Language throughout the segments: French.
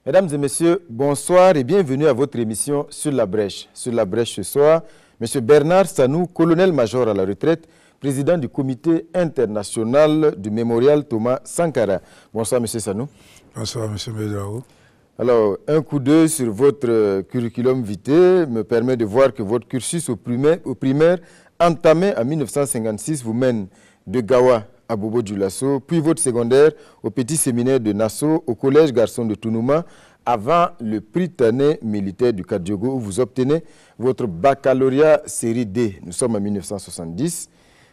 Mesdames et messieurs, bonsoir et bienvenue à votre émission Sur la Brèche. Sur la Brèche ce soir, M. Bernard Sanou, colonel-major à la retraite, président du comité international du mémorial Thomas Sankara. Bonsoir M. Sanou. Bonsoir M. Medrao. Alors, un coup d'œil sur votre curriculum vitae me permet de voir que votre cursus au primaire entamé en 1956 vous mène de Gawa à Bobo Dioulasso, puis votre secondaire au petit séminaire de Nassau, au collège garçon de Tounouma, avant le Prytanée militaire du Kadiogo, où vous obtenez votre baccalauréat série D. Nous sommes en 1970.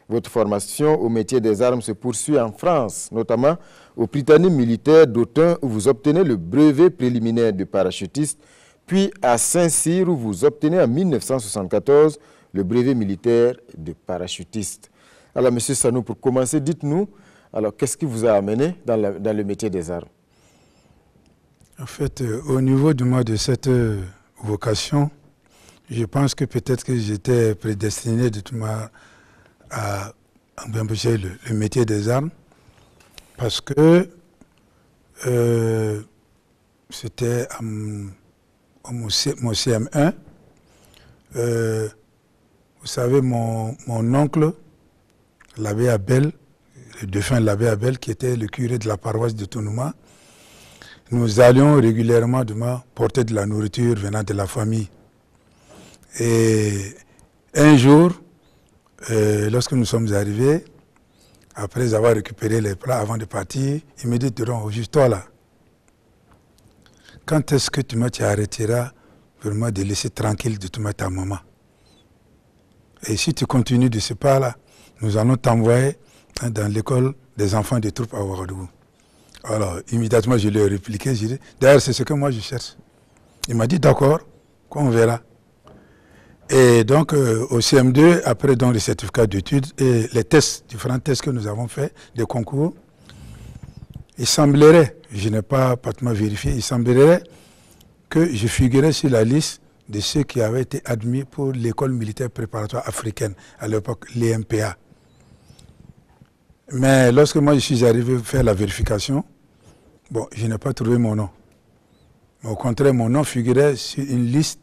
Votre formation au métier des armes se poursuit en France, notamment au Prytanée militaire d'Autun, où vous obtenez le brevet préliminaire de parachutiste, puis à Saint-Cyr, où vous obtenez en 1974 le brevet militaire de parachutiste. Alors, M. Sanou, pour commencer, dites-nous, alors qu'est-ce qui vous a amené dans le métier des armes? En fait, au niveau de cette vocation, je pense que peut-être que j'étais prédestiné à embaucher le métier des armes, parce que c'était mon CM1. Vous savez, mon oncle, l'abbé Abel, le défunt l'abbé Abel, qui était le curé de la paroisse de Tounouma, nous allions régulièrement porter de la nourriture venant de la famille. Et un jour, lorsque nous sommes arrivés, après avoir récupéré les plats avant de partir, il me dit, juste toi là, quand est-ce que tu arrêteras vraiment de laisser tranquille de ta maman? Et si tu continues de ce pas-là, nous allons t'envoyer dans l'école des enfants des troupes à Ouagadougou. Alors, immédiatement, je lui ai répliqué, j'ai dit, d'ailleurs, c'est ce que moi je cherche. Il m'a dit, d'accord, on verra. Et donc, au CM2, après donc, les certificats d'études et les tests, différents tests que nous avons faits, des concours, il semblerait, je n'ai pas pratiquement vérifié, il semblerait que je figurais sur la liste de ceux qui avaient été admis pour l'école militaire préparatoire africaine, à l'époque, l'EMPA. Mais lorsque moi je suis arrivé faire la vérification, bon, je n'ai pas trouvé mon nom. Mais au contraire, mon nom figurait sur une liste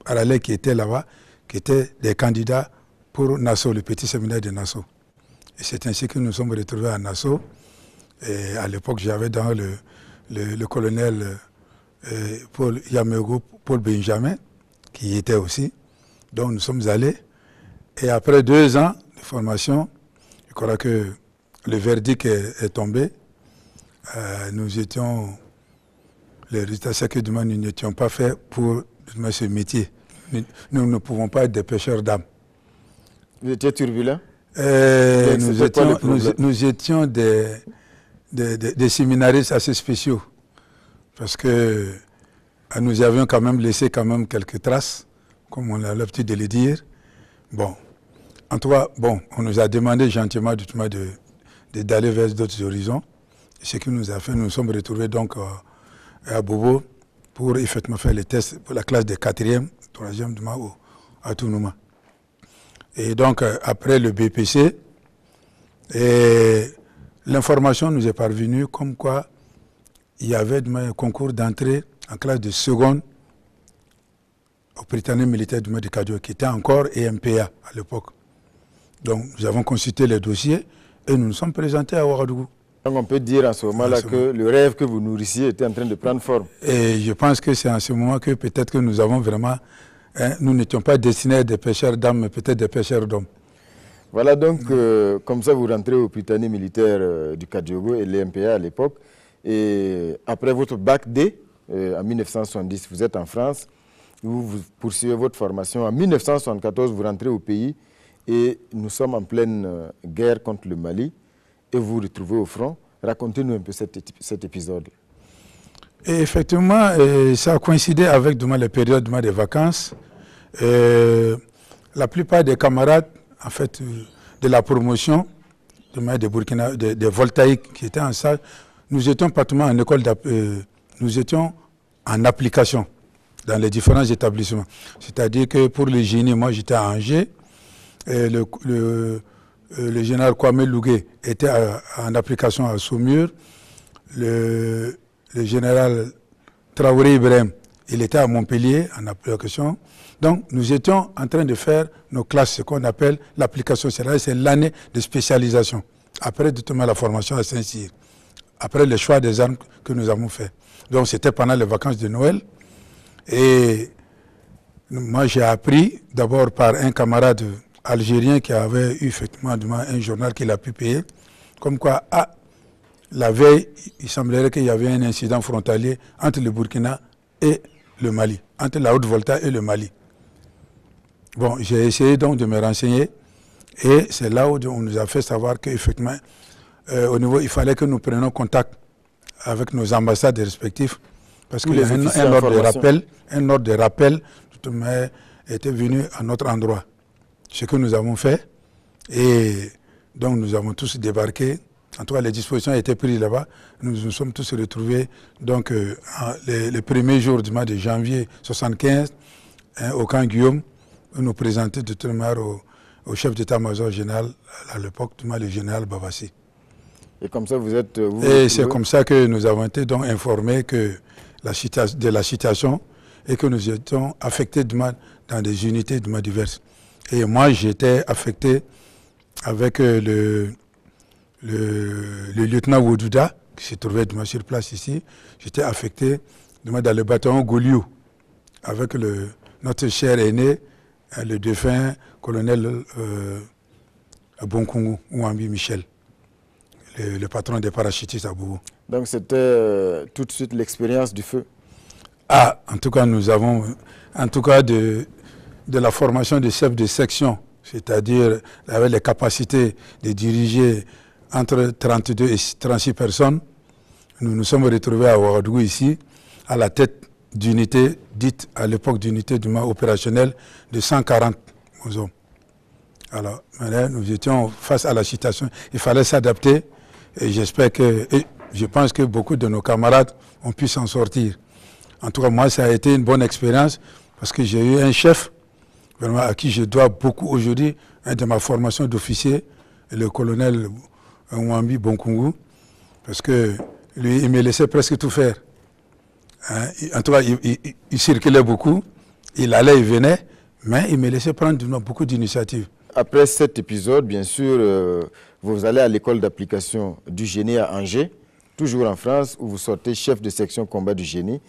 parallèle qui était là-bas, qui était des candidats pour Nassau, le petit séminaire de Nassau. Et c'est ainsi que nous sommes retrouvés à Nassau. Et à l'époque, j'avais dans le colonel Paul Yamego, Paul Benjamin, qui y était aussi. Donc nous sommes allés. Et après 2 ans de formation, je crois que le verdict est tombé. Nous étions, les résultats, c'est que nous n'étions pas faits pour ce métier. Nous ne pouvons pas être des pêcheurs d'âmes. Vous étiez turbulent? Nous étions des séminaristes assez spéciaux. Parce que nous avions quand même laissé quelques traces, comme on a l'habitude de le dire. Bon, en tout cas, bon, on nous a demandé gentiment d'aller vers d'autres horizons. Ce qui nous a fait, nous nous sommes retrouvés donc à Bobo pour effectivement faire les tests pour la classe de 4e, 3e à Tounouma. Et donc, après le BPC, l'information nous est parvenue comme quoi il y avait un concours d'entrée en classe de seconde au Prytanée militaire du Kadiogo, qui était encore EMPA à l'époque. Donc, nous avons consulté les dossiers et nous nous sommes présentés à Ouagadougou. Donc, on peut dire en ce moment-là que le rêve que vous nourrissiez était en train de prendre forme. Et je pense que c'est en ce moment que peut-être que nous avons vraiment... nous n'étions pas destinés à des pêcheurs d'âmes, mais peut-être des pêcheurs d'hommes. Voilà donc, comme ça, vous rentrez au Prytanée militaire du Kadiogo et l'EMPA à l'époque. Et après votre bac D, en 1970, vous êtes en France, vous poursuivez votre formation. En 1974, vous rentrez au pays et nous sommes en pleine guerre contre le Mali et vous vous retrouvez au front. Racontez-nous un peu cet épisode. Et effectivement, ça a coïncidé avec les périodes des vacances. La plupart des camarades, en fait, de la promotion de Burkina, des voltaïques qui étaient en salle, nous étions pratiquement en école, nous étions en application dans les différents établissements. C'est-à-dire que pour le génie, moi j'étais à Angers, et le général Kwame Lougué était en application à Saumur, le général Traoré Ibrahim, il était à Montpellier en application. Donc, nous étions en train de faire nos classes, ce qu'on appelle l'application. C'est l'année de spécialisation. Après, la formation à Saint-Cyr. Après le choix des armes que nous avons fait. Donc, c'était pendant les vacances de Noël. Et moi, j'ai appris d'abord par un camarade algérien qui avait eu effectivement un journal qu'il a pu payer, comme quoi, la veille, il semblerait qu'il y avait un incident frontalier entre le Burkina et le Mali, entre la Haute-Volta et le Mali. Bon, j'ai essayé donc de me renseigner et c'est là où on nous a fait savoir qu'effectivement, au niveau, il fallait que nous prenions contact avec nos ambassades respectifs parce qu'il y a un ordre de rappel était venu à notre endroit. Ce que nous avons fait et donc nous avons tous débarqué. En tout cas, les dispositions étaient prises là-bas. Nous nous sommes tous retrouvés donc les premiers jours du mois de janvier 1975 au camp Guillaume, où nous présentions de toute manière au chef d'état-major général à l'époque, le général Babassi. Et comme ça, vous êtes... Et c'est comme ça que nous avons été donc informés de la situation et que nous étions affectés dans des unités diverses. Et moi, j'étais affecté avec le lieutenant Woudouda, qui se trouvait sur place ici. J'étais affecté dans le bataillon Goliou, avec notre cher aîné, le défunt colonel Bonkungu, Ouambi Michel, le patron des parachutistes à Boubou. Donc c'était tout de suite l'expérience du feu? En tout cas, nous avons, de la formation des chefs de section, c'est-à-dire avec les capacités de diriger entre 32 et 36 personnes. Nous nous sommes retrouvés à Ouagadougou ici, à la tête d'unité, dite à l'époque d'unité du moins opérationnelle, de 140 hommes. Alors, maintenant, nous étions face à la situation. Il fallait s'adapter et je pense que beaucoup de nos camarades ont pu s'en sortir. En tout cas, moi, ça a été une bonne expérience parce que j'ai eu un chef vraiment à qui je dois beaucoup aujourd'hui, de ma formation d'officier, le colonel Ouambi Bonkungu, parce que lui, il me laissait presque tout faire. En tout cas, il circulait beaucoup, il allait, il venait, mais il me laissait prendre beaucoup d'initiatives. Après cet épisode, bien sûr, vous allez à l'école d'application du génie à Angers, toujours en France, où vous sortez chef de section combat du génie.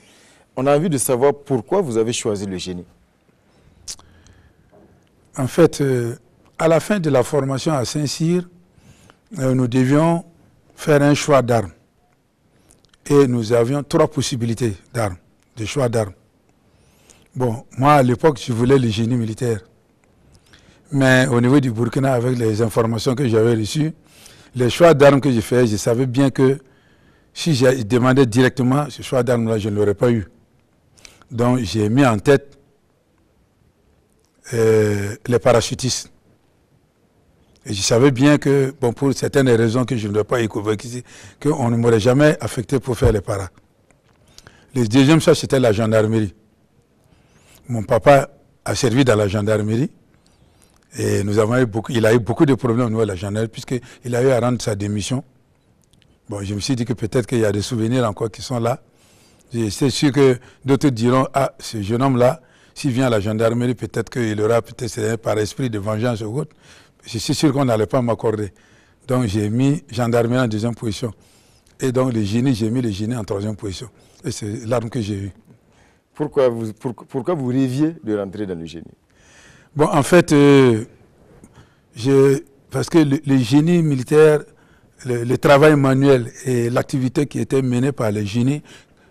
On a envie de savoir pourquoi vous avez choisi le génie. En fait, à la fin de la formation à Saint-Cyr, nous devions faire un choix d'armes. Et nous avions 3 possibilités d'armes, de choix d'armes. Bon, moi à l'époque, je voulais le génie militaire. Mais au niveau du Burkina, avec les informations que j'avais reçues, les choix d'armes que j'ai fait, je savais bien que si j'ai demandé directement ce choix d'armes-là, je ne l'aurais pas eu. Donc j'ai mis en tête les parachutistes. Et je savais bien que, bon, pour certaines raisons que je ne dois pas évoquer ici, qu'on ne m'aurait jamais affecté pour faire les paras. Le deuxième choix, c'était la gendarmerie. Mon papa a servi dans la gendarmerie et il a eu beaucoup de problèmes au niveau de la gendarmerie puisqu'il a eu à rendre sa démission. Bon, je me suis dit que peut-être qu'il y a des souvenirs encore qui sont là. C'est sûr que d'autres diront, ce jeune homme-là, s'il vient à la gendarmerie, peut-être qu'il aura, par esprit de vengeance ou autre. Je suis sûr qu'on n'allait pas m'accorder. Donc j'ai mis gendarmerie en 2e position. Et donc j'ai mis le génie en 3e position. Et c'est l'arme que j'ai eue. Pourquoi vous rêviez de rentrer dans le génie? Bon, en fait, parce que le génie militaire, le travail manuel et l'activité qui était menée par le génie,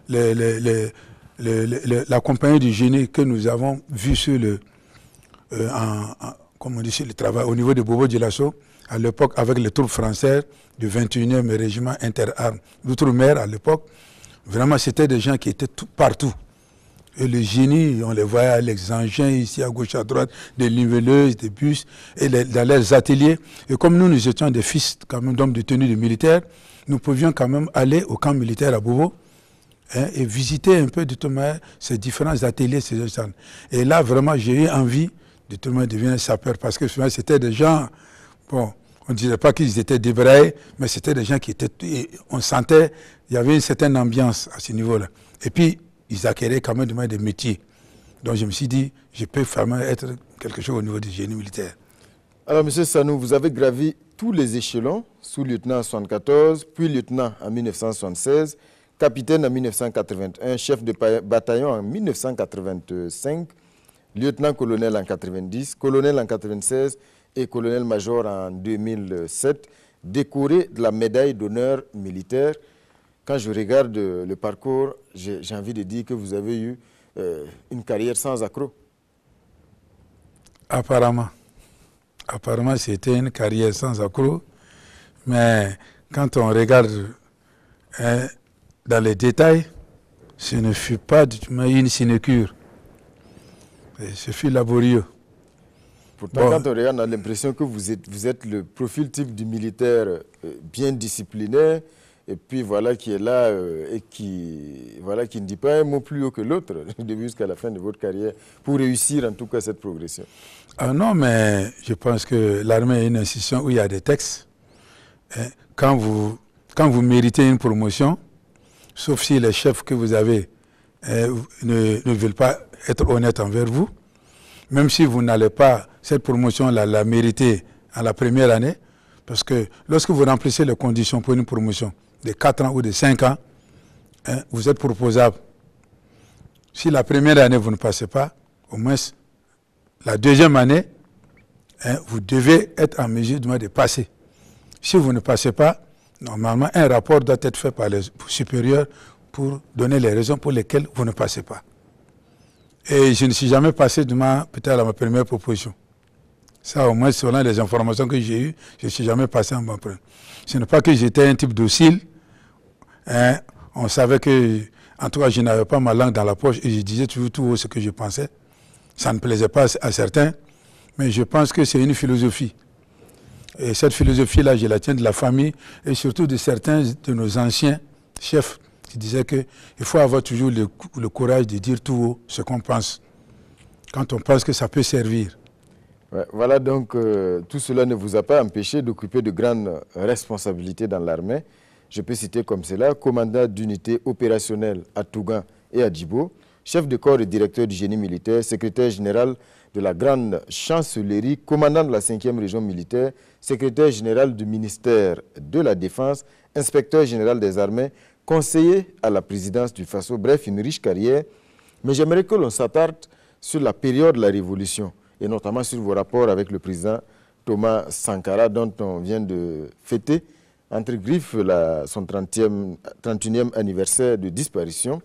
la compagnie du génie que nous avons vue sur le travail au niveau de Bobo-Dioulasso, à l'époque avec les troupes françaises du 21e régiment interarmes d'outre-mer à l'époque, vraiment c'était des gens qui étaient partout. Et le génie, on les voyait les engins ici à gauche, à droite, des niveleuses, des bus, et dans leurs ateliers. Et comme nous étions des fils quand même d'hommes de tenue de militaires, nous pouvions quand même aller au camp militaire à Bobo et visiter un peu de tout manière ces différents ateliers. Et là, vraiment, j'ai eu envie de tout le monde devenir sapeur parce que souvent, c'était des gens, bon, on ne dirait pas qu'ils étaient débraillés, mais c'était des gens qui étaient, on sentait, il y avait une certaine ambiance à ce niveau-là. Et puis, ils acquéraient quand même des métiers. Donc je me suis dit, je peux vraiment être quelque chose au niveau du génie militaire. Alors, M. Sanou, vous avez gravi tous les échelons, sous-lieutenant en 1974, puis lieutenant en 1976, capitaine en 1981, chef de bataillon en 1985, lieutenant-colonel en 1990, colonel en 1996 et colonel-major en 2007, décoré de la médaille d'honneur militaire. Quand je regarde le parcours, j'ai envie de dire que vous avez eu une carrière sans accroc. Apparemment. Apparemment, c'était une carrière sans accroc. Mais quand on regarde dans les détails, ce ne fut pas une sinécure. Ce fut laborieux. Pourtant, quand on regarde, on a l'impression que vous êtes le profil type du militaire bien discipliné, et puis voilà qui est là et qui ne dit pas un mot plus haut que l'autre, du début jusqu'à la fin de votre carrière, pour réussir en tout cas cette progression. Ah non, mais je pense que l'armée est une institution où il y a des textes. Quand vous méritez une promotion, sauf si les chefs que vous avez ne veulent pas être honnêtes envers vous, même si vous n'allez pas cette promotion-là la mériter à la première année, parce que lorsque vous remplissez les conditions pour une promotion de 4 ans ou de 5 ans, vous êtes proposable. Si la première année vous ne passez pas, au moins la deuxième année, vous devez être en mesure de passer. Si vous ne passez pas, normalement un rapport doit être fait par les supérieurs pour donner les raisons pour lesquelles vous ne passez pas. Et je ne suis jamais passé peut-être à ma première proposition. Ça, au moins, selon les informations que j'ai eues, je ne suis jamais passé à ma première. Ce n'est pas que j'étais un type docile. On savait que, en tout cas, je n'avais pas ma langue dans la poche et je disais toujours tout haut ce que je pensais. Ça ne plaisait pas à certains, mais je pense que c'est une philosophie. Et cette philosophie-là, je la tiens de la famille et surtout de certains de nos anciens chefs qui disaient qu'il faut avoir toujours le courage de dire tout haut ce qu'on pense, quand on pense que ça peut servir. Ouais, voilà donc, tout cela ne vous a pas empêché d'occuper de grandes responsabilités dans l'armée. Je peux citer comme cela, commandant d'unité opérationnelle à Tougan et à Djibo, chef de corps et directeur du génie militaire, secrétaire général de la grande chancellerie, commandant de la 5e région militaire, secrétaire général du ministère de la Défense, inspecteur général des armées, conseiller à la présidence du FASO, bref, une riche carrière. Mais j'aimerais que l'on s'attarde sur la période de la Révolution, et notamment sur vos rapports avec le président Thomas Sankara, dont on vient de fêter, entre griffes, son 31e anniversaire de disparition.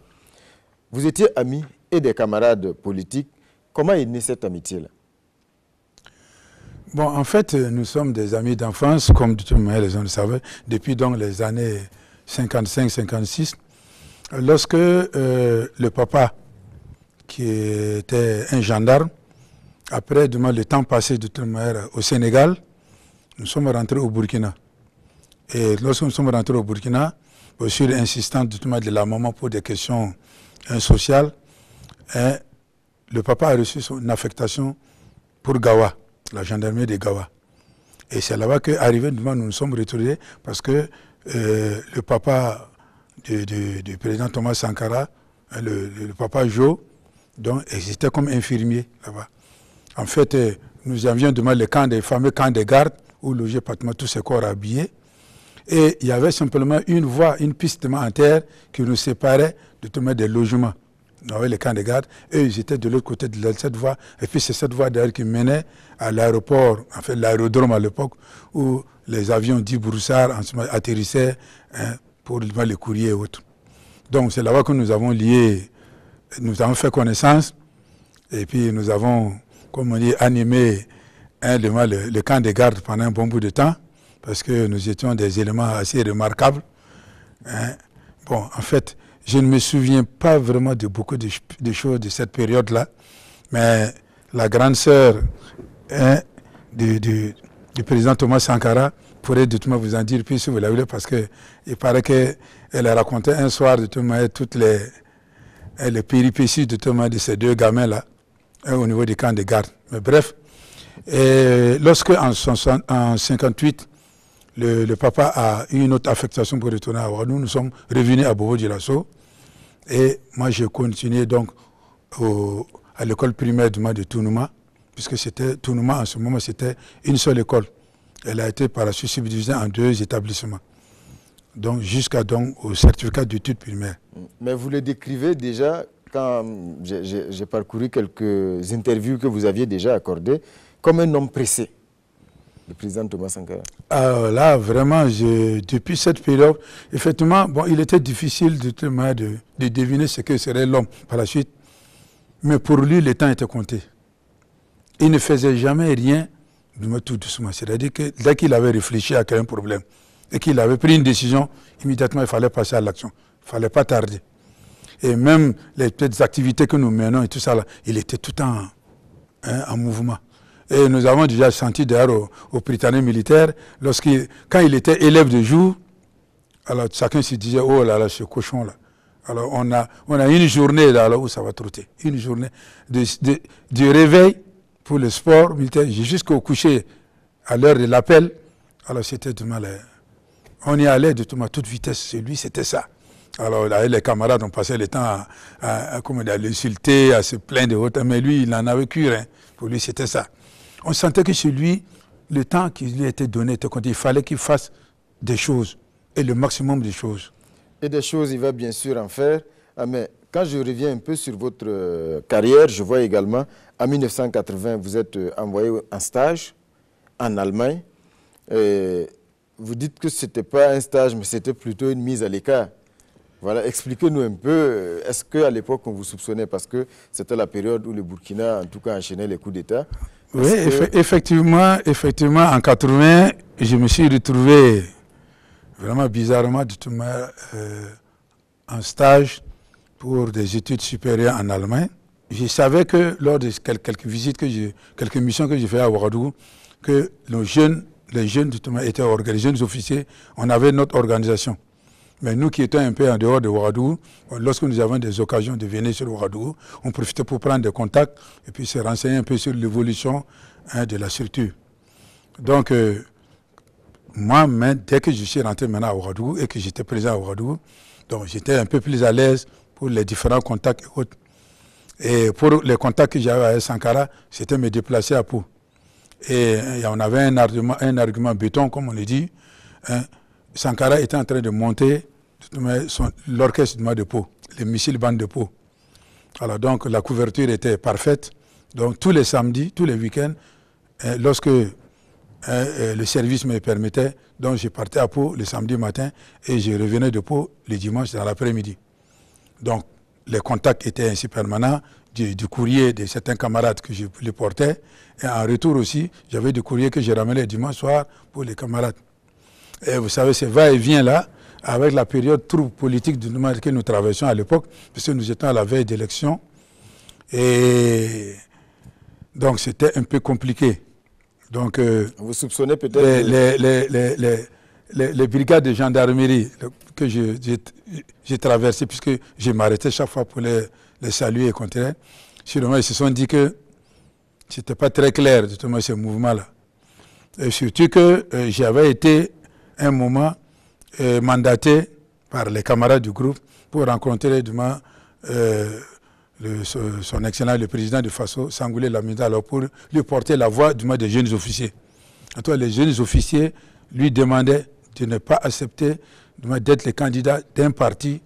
Vous étiez amis et des camarades politiques. Comment est née cette amitié-là? Bon, en fait, nous sommes des amis d'enfance, comme tout le monde les gens le savaient, depuis donc les années 55-56. Lorsque le papa, qui était un gendarme, après le temps passé de toute manière au Sénégal, nous sommes rentrés au Burkina. Et lorsque nous sommes rentrés au Burkina, sur l'insistance de la maman pour des questions sociales, le papa a reçu son affectation pour Gawa, la gendarmerie de Gawa. Et c'est là-bas qu'arrivé, nous nous sommes retrouvés parce que le papa du président Thomas Sankara, le papa Jo, donc, existait comme infirmier là-bas. En fait, nous avions les fameux camps de garde où logeaient pratiquement tous ces corps habillés. Et il y avait simplement une voie, une piste en terre qui nous séparait de des logements. On avait les camps de garde et ils étaient de l'autre côté de cette voie. Et puis c'est cette voie d'ailleurs qui menait à l'aéroport, en fait l'aérodrome à l'époque, où les avions dits Broussard atterrissaient pour les courriers et autres. Donc c'est là-bas que nous avons lié, nous avons fait connaissance et puis nous avons, comme on dit, animé le camp de garde pendant un bon bout de temps parce que nous étions des éléments assez remarquables. Bon, en fait, je ne me souviens pas vraiment de beaucoup de choses de cette période-là, mais la grande sœur du président Thomas Sankara pourrait de tout vous en dire plus si vous la voulez, parce qu'il paraît qu'elle a raconté un soir de toutes les péripéties de ces deux gamins-là au niveau des camps de garde. Mais bref, et lorsque en 1958, le papa a eu une autre affectation pour retourner à Ouagadougou, nous sommes revenus à Bobo-Dioulasso. Et moi, j'ai continué donc à l'école primaire de Tounouma, puisque c'était Tounouma en ce moment, c'était une seule école. Elle a été par la suite subdivisée en 2 établissements. Donc jusqu'à donc au certificat d'études primaires. Mais vous le décrivez déjà, quand j'ai parcouru quelques interviews que vous aviez déjà accordées, comme un homme pressé, le président Thomas Sankara. Là, vraiment, depuis cette période, effectivement, bon, il était difficile de deviner ce que serait l'homme par la suite. Mais pour lui, le temps était compté. Il ne faisait jamais rien tout doucement. C'est-à-dire que dès qu'il avait réfléchi à un problème et qu'il avait pris une décision, immédiatement, il fallait passer à l'action. Il ne fallait pas tarder. Et même les petites activités que nous menons et tout ça, là, il était tout le temps en mouvement. Et nous avons déjà senti d'ailleurs au Prytanée militaire, quand il était élève de jour, alors chacun se disait, oh là là, ce cochon-là. Alors on a une journée là où ça va trotter. Une journée du réveil pour le sport militaire jusqu'au coucher à l'heure de l'appel. Alors c'était du mal. On y allait de toute vitesse. Chez lui, c'était ça. Alors là, les camarades ont passé le temps à l'insulter, à se plaindre. Mais lui, il n'en avait que rien. Pour lui, c'était ça. On sentait que chez lui, le temps qui lui était donné était compté. Il fallait qu'il fasse des choses. Et le maximum de choses. Et des choses, il va bien sûr en faire. Mais quand je reviens un peu sur votre carrière, je vois également, en 1980, vous êtes envoyé en stage en Allemagne. Vous dites que ce n'était pas un stage, mais c'était plutôt une mise à l'écart. Voilà, expliquez-nous un peu, est-ce qu'à l'époque on vous soupçonnait, parce que c'était la période où le Burkina, en tout cas, enchaînait les coups d'État. Oui, effectivement, en 80, je me suis retrouvé vraiment bizarrement en stage pour des études supérieures en Allemagne. Je savais que lors de quelques visites, quelques missions que j'ai fait à Ouagadougou, que les jeunes étaient organisés, les jeunes officiers, on avait notre organisation. Mais nous qui étions un peu en dehors de Ouagadougou, lorsque nous avons des occasions de venir sur Ouagadougou, on profitait pour prendre des contacts et puis se renseigner un peu sur l'évolution de la structure. Donc, moi, dès que je suis rentré maintenant à Ouagadougou et que j'étais présent à Ouagadougou, donc j'étais un peu plus à l'aise pour les différents contacts et autres. Et pour les contacts que j'avais avec Sankara, c'était me déplacer à Pau. Et on avait un argument béton, comme on le dit. Sankara était en train de monter l'orchestre de Pau, les missiles bandes de Pau. Alors donc la couverture était parfaite. Donc tous les samedis, tous les week-ends, lorsque le service me permettait, donc je partais à Pau le samedi matin et je revenais de Pau le dimanche dans l'après-midi. Donc les contacts étaient ainsi permanents, du courrier de certains camarades que je les portais, et en retour aussi, j'avais du courrier que je ramenais le dimanche soir pour les camarades. Et vous savez, ce va-et-vient là, avec la période trouble politique que nous traversions à l'époque, puisque nous étions à la veille d'élection, et donc c'était un peu compliqué. Donc, vous soupçonnez peut-être les brigades de gendarmerie que j'ai traversées, puisque je m'arrêtais chaque fois pour les saluer et contrer, sûrement ils se sont dit que ce n'était pas très clair, justement, ce mouvement-là. Et surtout que j'avais été un moment mandaté par les camarades du groupe pour rencontrer son excellence, le président de Faso, Sangoulé Lamida, alors pour lui porter la voix des jeunes officiers. En tout cas, les jeunes officiers lui demandaient de ne pas accepter d'être le candidat d'un parti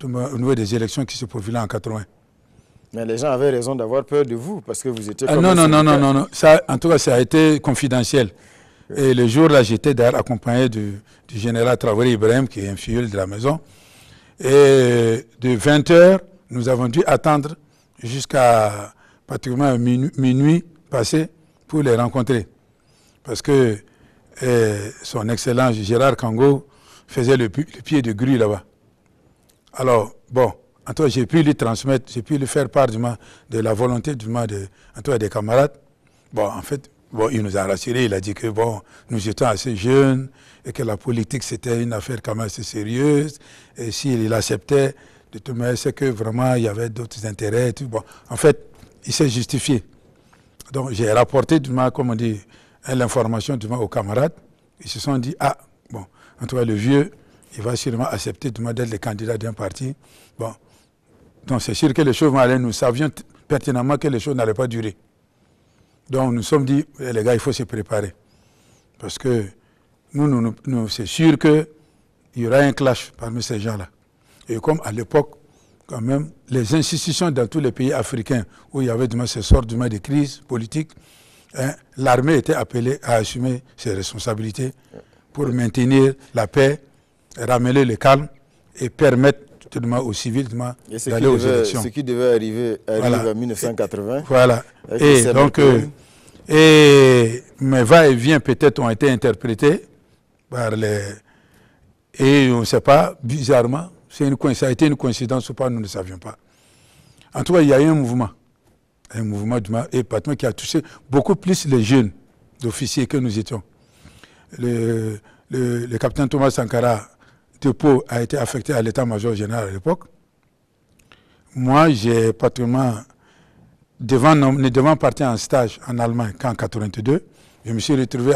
au niveau des élections qui se profilaient en 80. Mais les gens avaient raison d'avoir peur de vous, parce que vous étiez comme non. Ça, en tout cas, ça a été confidentiel. Et le jour-là, j'étais d'ailleurs accompagné du général Traoré Ibrahim, qui est un filleul de la maison. Et de 20h, nous avons dû attendre jusqu'à pratiquement minuit passé pour les rencontrer. Parce que son excellence Gérard Kango faisait le pied de grue là-bas. Alors, bon, en tout cas, j'ai pu lui transmettre, j'ai pu lui faire part de la volonté des camarades. Bon, en fait, il nous a rassurés, il a dit que nous étions assez jeunes et que la politique c'était une affaire quand même assez sérieuse. Et s'il acceptait, de toute manière, c'est que vraiment il y avait d'autres intérêts. Tout. Bon, en fait, il s'est justifié. Donc j'ai rapporté, comme on dit, l'information aux camarades. Ils se sont dit, en tout cas le vieux, il va sûrement accepter d'être le candidat d'un parti. Bon, Donc c'est sûr que les choses vont aller, nous savions pertinemment que les choses n'allaient pas durer. Donc nous nous sommes dit, les gars, il faut se préparer. Parce que nous c'est sûr qu'il y aura un clash parmi ces gens-là. Et comme à l'époque, quand même, les institutions dans tous les pays africains où il y avait ces sortes de crises politiques, hein, l'armée était appelée à assumer ses responsabilités pour maintenir la paix, ramener le calme et permettre aux civils d'aller aux élections. Ce qui devait arriver en 1980. Voilà. Et donc, mes va-et-vient peut-être ont été interprétés par les... Et on ne sait pas, bizarrement, ça a été une coïncidence ou pas, nous ne savions pas. En tout cas, il y a eu un mouvement et qui a touché beaucoup plus les jeunes d'officiers que nous étions. Le capitaine Thomas Sankara de Pau a été affecté à l'état-major général à l'époque. Moi, j'ai pratiquement, devant partir en stage en Allemagne en 1982, je me suis retrouvé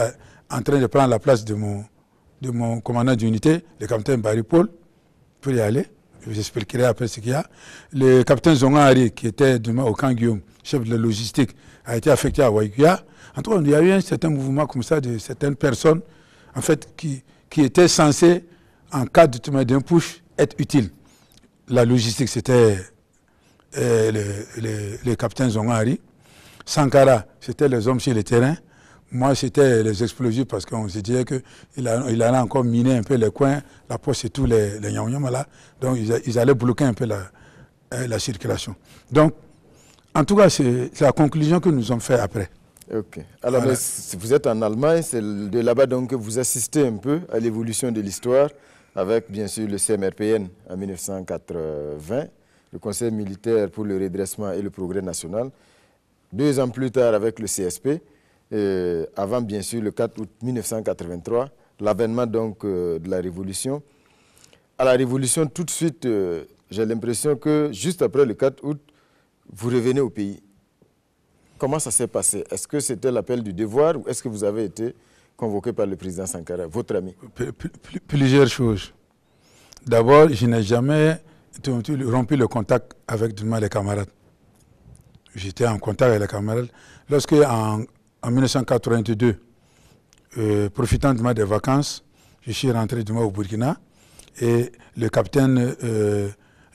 en train de prendre la place de mon commandant d'unité, le capitaine Barry Paul, pour y aller. Je vous expliquerai après ce qu'il y a. Le capitaine Zonga Hari, qui était au camp Guillaume, chef de la logistique, a été affecté à Waikuya. En tout cas, il y a eu un certain mouvement comme ça de certaines personnes, en fait, qui étaient censées, en cas d'un push, être utiles. La logistique, c'était le capitaine Zonga Hari. Sankara, c'était les hommes sur le terrain. Moi, c'était les explosifs parce qu'on se disait qu'il allait encore miner un peu les coins, la poste et tous les yam là. Donc, ils allaient bloquer un peu la circulation. Donc, en tout cas, c'est la conclusion que nous avons fait après. Ok. Alors, voilà. Vous êtes en Allemagne, c'est de là-bas donc que vous assistez un peu à l'évolution de l'histoire avec, bien sûr, le CMRPN en 1980, le Conseil militaire pour le redressement et le progrès national. 2 ans plus tard, avec le CSP. Avant, bien sûr, le 4 août 1983, l'avènement donc de la Révolution. À la Révolution, tout de suite, j'ai l'impression que juste après le 4 août, vous revenez au pays. Comment ça s'est passé? Est-ce que c'était l'appel du devoir ou est-ce que vous avez été convoqué par le président Sankara, votre ami? Plusieurs choses. D'abord, je n'ai jamais rompu le contact avec les camarades. J'étais en contact avec les camarades. Lorsque, en 1982, profitant des vacances, je suis rentré au Burkina et le capitaine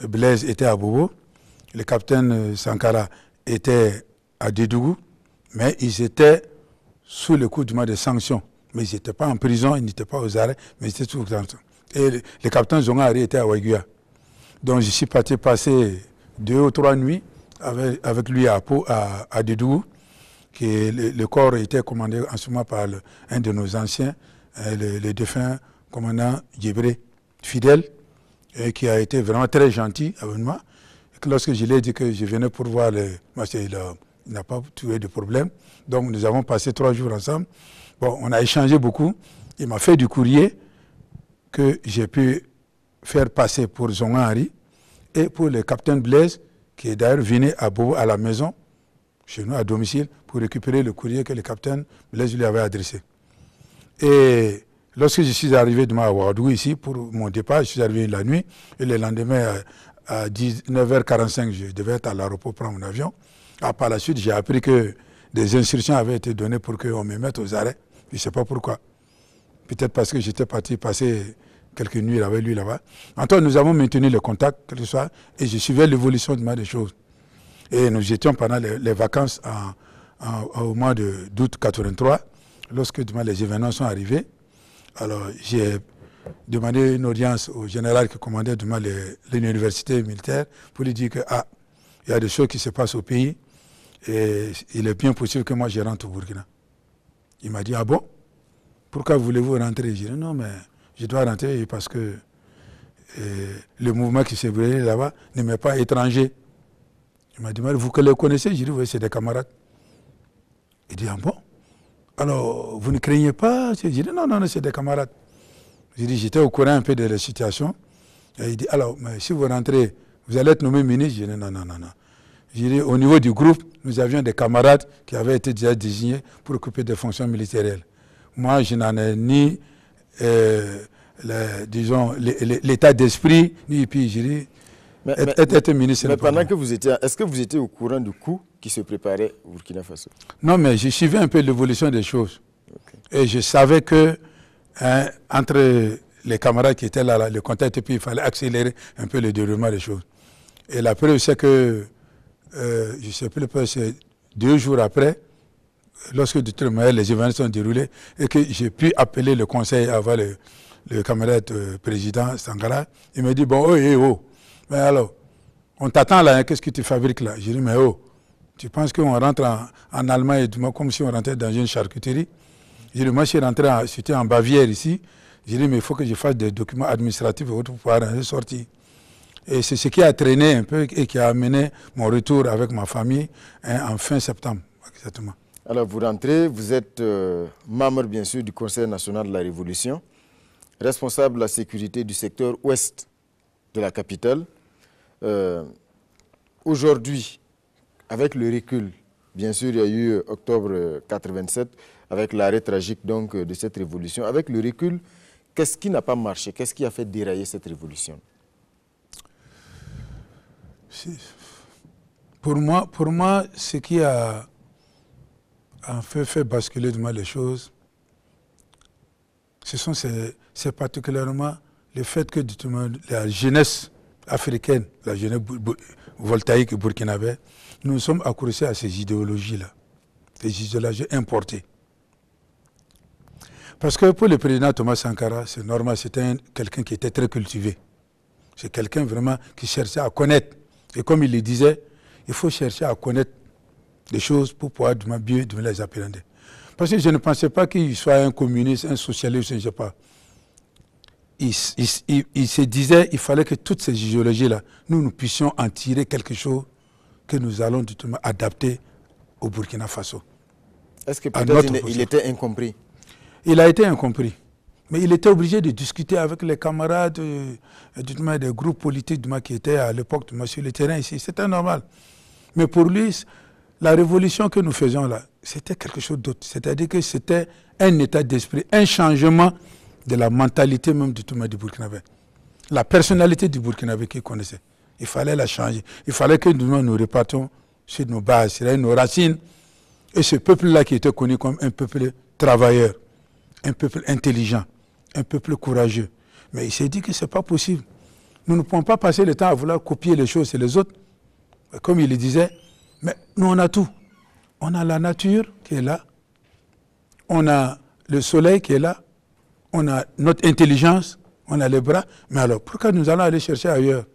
Blaise était à Bobo, le capitaine Sankara était à Dédougou, mais ils étaient sous le coup des sanctions. Mais ils n'étaient pas en prison, ils n'étaient pas aux arrêts, mais ils étaient sous sanctions. Et le capitaine Zonga Hari était à Waiguya. Donc je suis parti passer 2 ou 3 nuits avec lui à Dédougou. Le corps était commandé en ce moment par un de nos anciens, le défunt commandant Djibré Fidèle, qui a été vraiment très gentil avec moi. Et lorsque je lui ai dit que je venais pour voir il n'a pas trouvé de problème. Donc nous avons passé 3 jours ensemble. Bon, on a échangé beaucoup. Il m'a fait du courrier que j'ai pu faire passer pour Zonga Hari et pour le capitaine Blaise, qui est d'ailleurs venu à la maison, chez nous, à domicile, pour récupérer le courrier que le capitaine Blaise lui avait adressé. Et lorsque je suis arrivé à Ouagadougou ici, pour mon départ, je suis arrivé la nuit, et le lendemain, à 19h45, je devais être à l'aéroport pour prendre mon avion. Par la suite, j'ai appris que des instructions avaient été données pour qu'on me mette aux arrêts. Je ne sais pas pourquoi. Peut-être parce que j'étais parti passer quelques nuits avec lui là-bas. En tout cas, nous avons maintenu le contact, quelque chose, et je suivais l'évolution des choses. Et nous étions pendant les vacances au mois d'août 83, lorsque les événements sont arrivés. Alors, j'ai demandé une audience au général qui commandait l'université militaire pour lui dire que il y a des choses qui se passent au pays et il est bien possible que moi je rentre au Burkina. Il m'a dit, ah bon? Pourquoi voulez-vous rentrer? J'ai dit, non, mais je dois rentrer parce que le mouvement qui s'est brûlé là-bas ne m'est pas étranger. Il m'a dit, vous les connaissez? J'ai dit, oui, c'est des camarades. Il dit, ah bon? Alors, vous ne craignez pas? J'ai dit, non, c'est des camarades. J'ai dit, j'étais au courant un peu de la situation. Et il dit, alors, mais si vous rentrez, vous allez être nommé ministre? J'ai dit, non. J'ai dit, au niveau du groupe, nous avions des camarades qui avaient été déjà désignés pour occuper des fonctions militaires. Moi, je n'en ai ni, disons, l'état d'esprit, ni puis j'ai dit, être ministre. Mais pendant que vous étiez, est-ce que vous étiez au courant du coup qui se préparait au Burkina Faso? Non, mais je suivais un peu l'évolution des choses. Okay. Et je savais que entre les camarades qui étaient là, le contact, et puis il fallait accélérer un peu le déroulement des choses. Et la preuve, c'est que, je ne sais plus, c'est 2 jours après, lorsque les événements sont déroulés, et que j'ai pu appeler le conseil avant le camarade président Sankara, il me dit, bon, oh, mais alors, on t'attend là, hein, qu'est-ce que tu fabriques là? J'ai dit, mais oh, tu penses qu'on rentre en Allemagne comme si on rentrait dans une charcuterie? J'ai dit, moi je suis rentré, j'étais en Bavière ici, j'ai dit, mais il faut que je fasse des documents administratifs pour pouvoir en sortir. Et c'est ce qui a traîné un peu et qui a amené mon retour avec ma famille en fin septembre, exactement. Alors vous rentrez, vous êtes membre bien sûr du Conseil national de la Révolution, responsable de la sécurité du secteur ouest de la capitale. Aujourd'hui, avec le recul, bien sûr il y a eu octobre 87, avec l'arrêt tragique donc, de cette révolution. Avec le recul, qu'est-ce qui n'a pas marché? Qu'est-ce qui a fait dérailler cette révolution? Pour moi, ce qui a fait basculer de moi les choses, c'est particulièrement le fait que la jeunesse africaine, la jeunesse voltaïque burkinabé, nous sommes accrochés à ces idéologies-là, des idéologies importées. Parce que pour le président Thomas Sankara, c'est normal, c'était quelqu'un qui était très cultivé. C'est quelqu'un vraiment qui cherchait à connaître. Et comme il le disait, il faut chercher à connaître des choses pour pouvoir mieux les appréhender. Parce que je ne pensais pas qu'il soit un communiste, un socialiste, je ne sais pas. Il se disait qu'il fallait que toutes ces idéologies-là, nous puissions en tirer quelque chose que nous allons adapter au Burkina Faso. Est-ce que peut-être il était incompris? Il a été incompris. Mais il était obligé de discuter avec les camarades des groupes politiques qui étaient à l'époque sur le terrain ici. C'était normal. Mais pour lui, la révolution que nous faisions là, c'était quelque chose d'autre. C'est-à-dire que c'était un état d'esprit, un changement de la mentalité même du Burkinabé. La personnalité du Burkinabé qu'il connaissait. Il fallait la changer. Il fallait que nous repartions sur nos bases, sur nos racines. Et ce peuple-là qui était connu comme un peuple travailleur, un peuple intelligent, un peuple courageux. Mais il s'est dit que ce n'est pas possible. Nous ne pouvons pas passer le temps à vouloir copier les choses chez les autres. Comme il le disait, mais nous on a tout. On a la nature qui est là, on a le soleil qui est là, on a notre intelligence, on a les bras. Mais alors, pourquoi nous allons aller chercher ailleurs?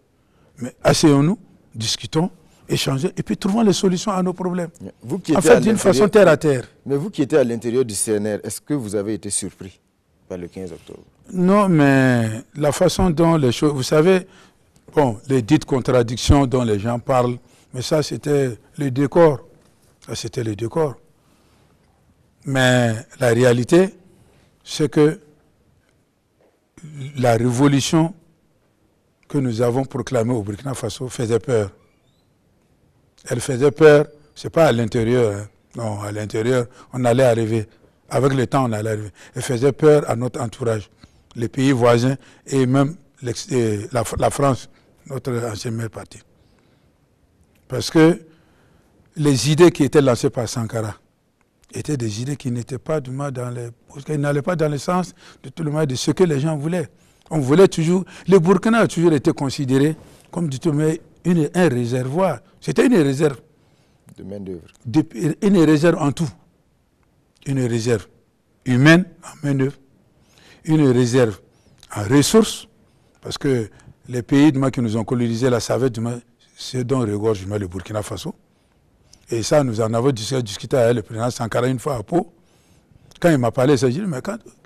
Mais asseyons-nous, discutons, échanger et puis trouvons les solutions à nos problèmes. Vous qui en fait, d'une façon terre à terre. Mais vous qui étiez à l'intérieur du CNR, est-ce que vous avez été surpris par le 15 octobre? Non, mais la façon dont les choses... Vous savez, bon, les dites contradictions dont les gens parlent, mais ça, c'était le décor. Ça, c'était le décor. Mais la réalité, c'est que la révolution que nous avons proclamée au Burkina Faso faisait peur. Elle faisait peur, ce n'est pas à l'intérieur. Hein. Non, à l'intérieur, on allait arriver. Avec le temps, on allait arriver. Elle faisait peur à notre entourage, les pays voisins et même la France, notre ancienne mère partie. Parce que les idées qui étaient lancées par Sankara étaient des idées qui n'étaient pas du mal qui n'allaient pas dans le sens de tout le monde de ce que les gens voulaient. On voulait toujours... Le Burkina a toujours été considéré comme du tout un réservoir. C'était une réserve. De main-d'œuvre. Une réserve en tout. Une réserve humaine en main-d'œuvre. Une réserve en ressources. Parce que les pays qui nous ont colonisés la savaient ce dont regorge le Burkina Faso. Et ça, nous en avons discuté avec le président Sankara une fois à Pau. Quand il m'a parlé, j'ai dit, mais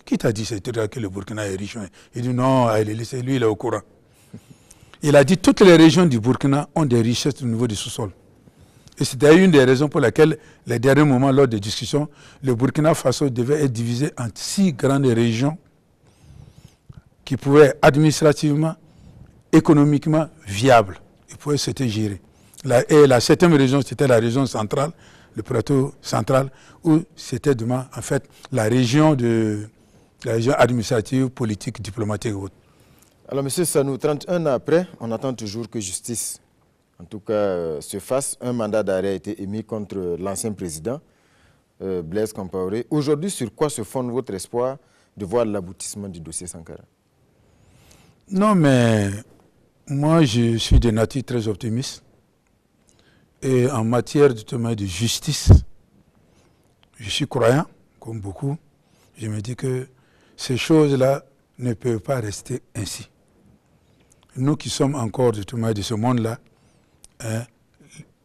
qui t'a dit que le Burkina est riche? Il dit, non, c'est lui, il est au courant. Il a dit, toutes les régions du Burkina ont des richesses au niveau du sous-sol. Et c'était une des raisons pour lesquelles, les derniers moments, lors des discussions, le Burkina Faso devait être divisé en 6 grandes régions qui pouvaient administrativement, économiquement viables. Ils pouvaient se gérer. Et la 7e région, c'était la région centrale, le plateau central, où c'était en fait la région administrative, politique, diplomatique et autres. Alors, M. Sanou, 31 ans après, on attend toujours que justice, en tout cas, se fasse. Un mandat d'arrêt a été émis contre l'ancien président, Blaise Compaoré. Aujourd'hui, sur quoi se fonde votre espoir de voir l'aboutissement du dossier Sankara? Non, mais moi, je suis de nature très optimiste. Et en matière de justice, je suis croyant, comme beaucoup. Je me dis que ces choses-là ne peuvent pas rester ainsi. Nous qui sommes encore de ce monde-là, hein,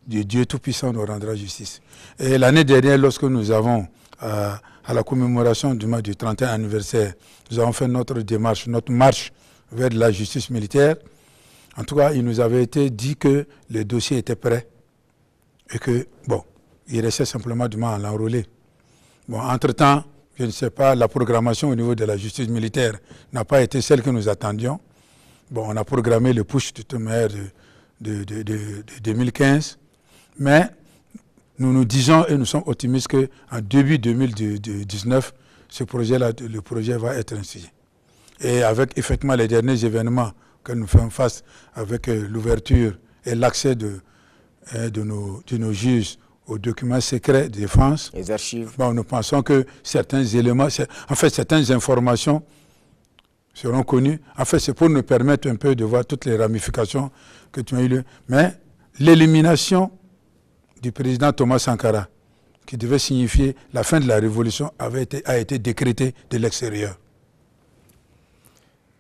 Dieu Tout-Puissant nous rendra justice. Et l'année dernière, lorsque nous avons, à la commémoration du 31e anniversaire, nous avons fait notre démarche, notre marche vers la justice militaire. En tout cas, il nous avait été dit que le dossier était prêt et que, bon, il restait simplement à l'enrôler. Bon, entre-temps, je ne sais pas, la programmation au niveau de la justice militaire n'a pas été celle que nous attendions. Bon, on a programmé le push de 2015, mais nous nous disons et nous sommes optimistes qu'en début 2019, ce projet-là, le projet va être initié. Et avec effectivement les derniers événements que nous faisons face avec l'ouverture et l'accès de nos juges aux documents secrets de défense, les archives. Bon, nous pensons que certains éléments, en fait certaines informations seront connues. En fait, c'est pour nous permettre un peu de voir toutes les ramifications que tu as eues. Mais l'élimination du président Thomas Sankara, qui devait signifier la fin de la révolution, a été décrétée de l'extérieur.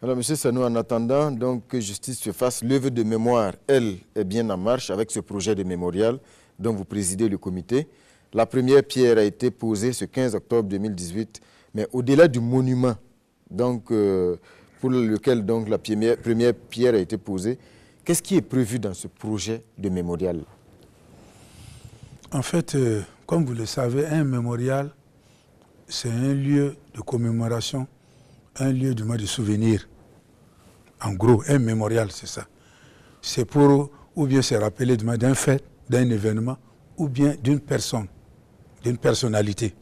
Alors, M. Sanou, en attendant donc, que justice se fasse, l'œuvre de mémoire, elle, est bien en marche avec ce projet de mémorial dont vous présidez le comité. La première pierre a été posée ce 15 octobre 2018, mais au-delà du monument donc, pour lequel donc, la première pierre a été posée, qu'est-ce qui est prévu dans ce projet de mémorial? En fait, comme vous le savez, un mémorial, c'est un lieu de commémoration, un lieu de souvenir. En gros, un mémorial, c'est ça. C'est pour ou bien se rappeler d'un fait, d'un événement, ou bien d'une personne, d'une personnalité.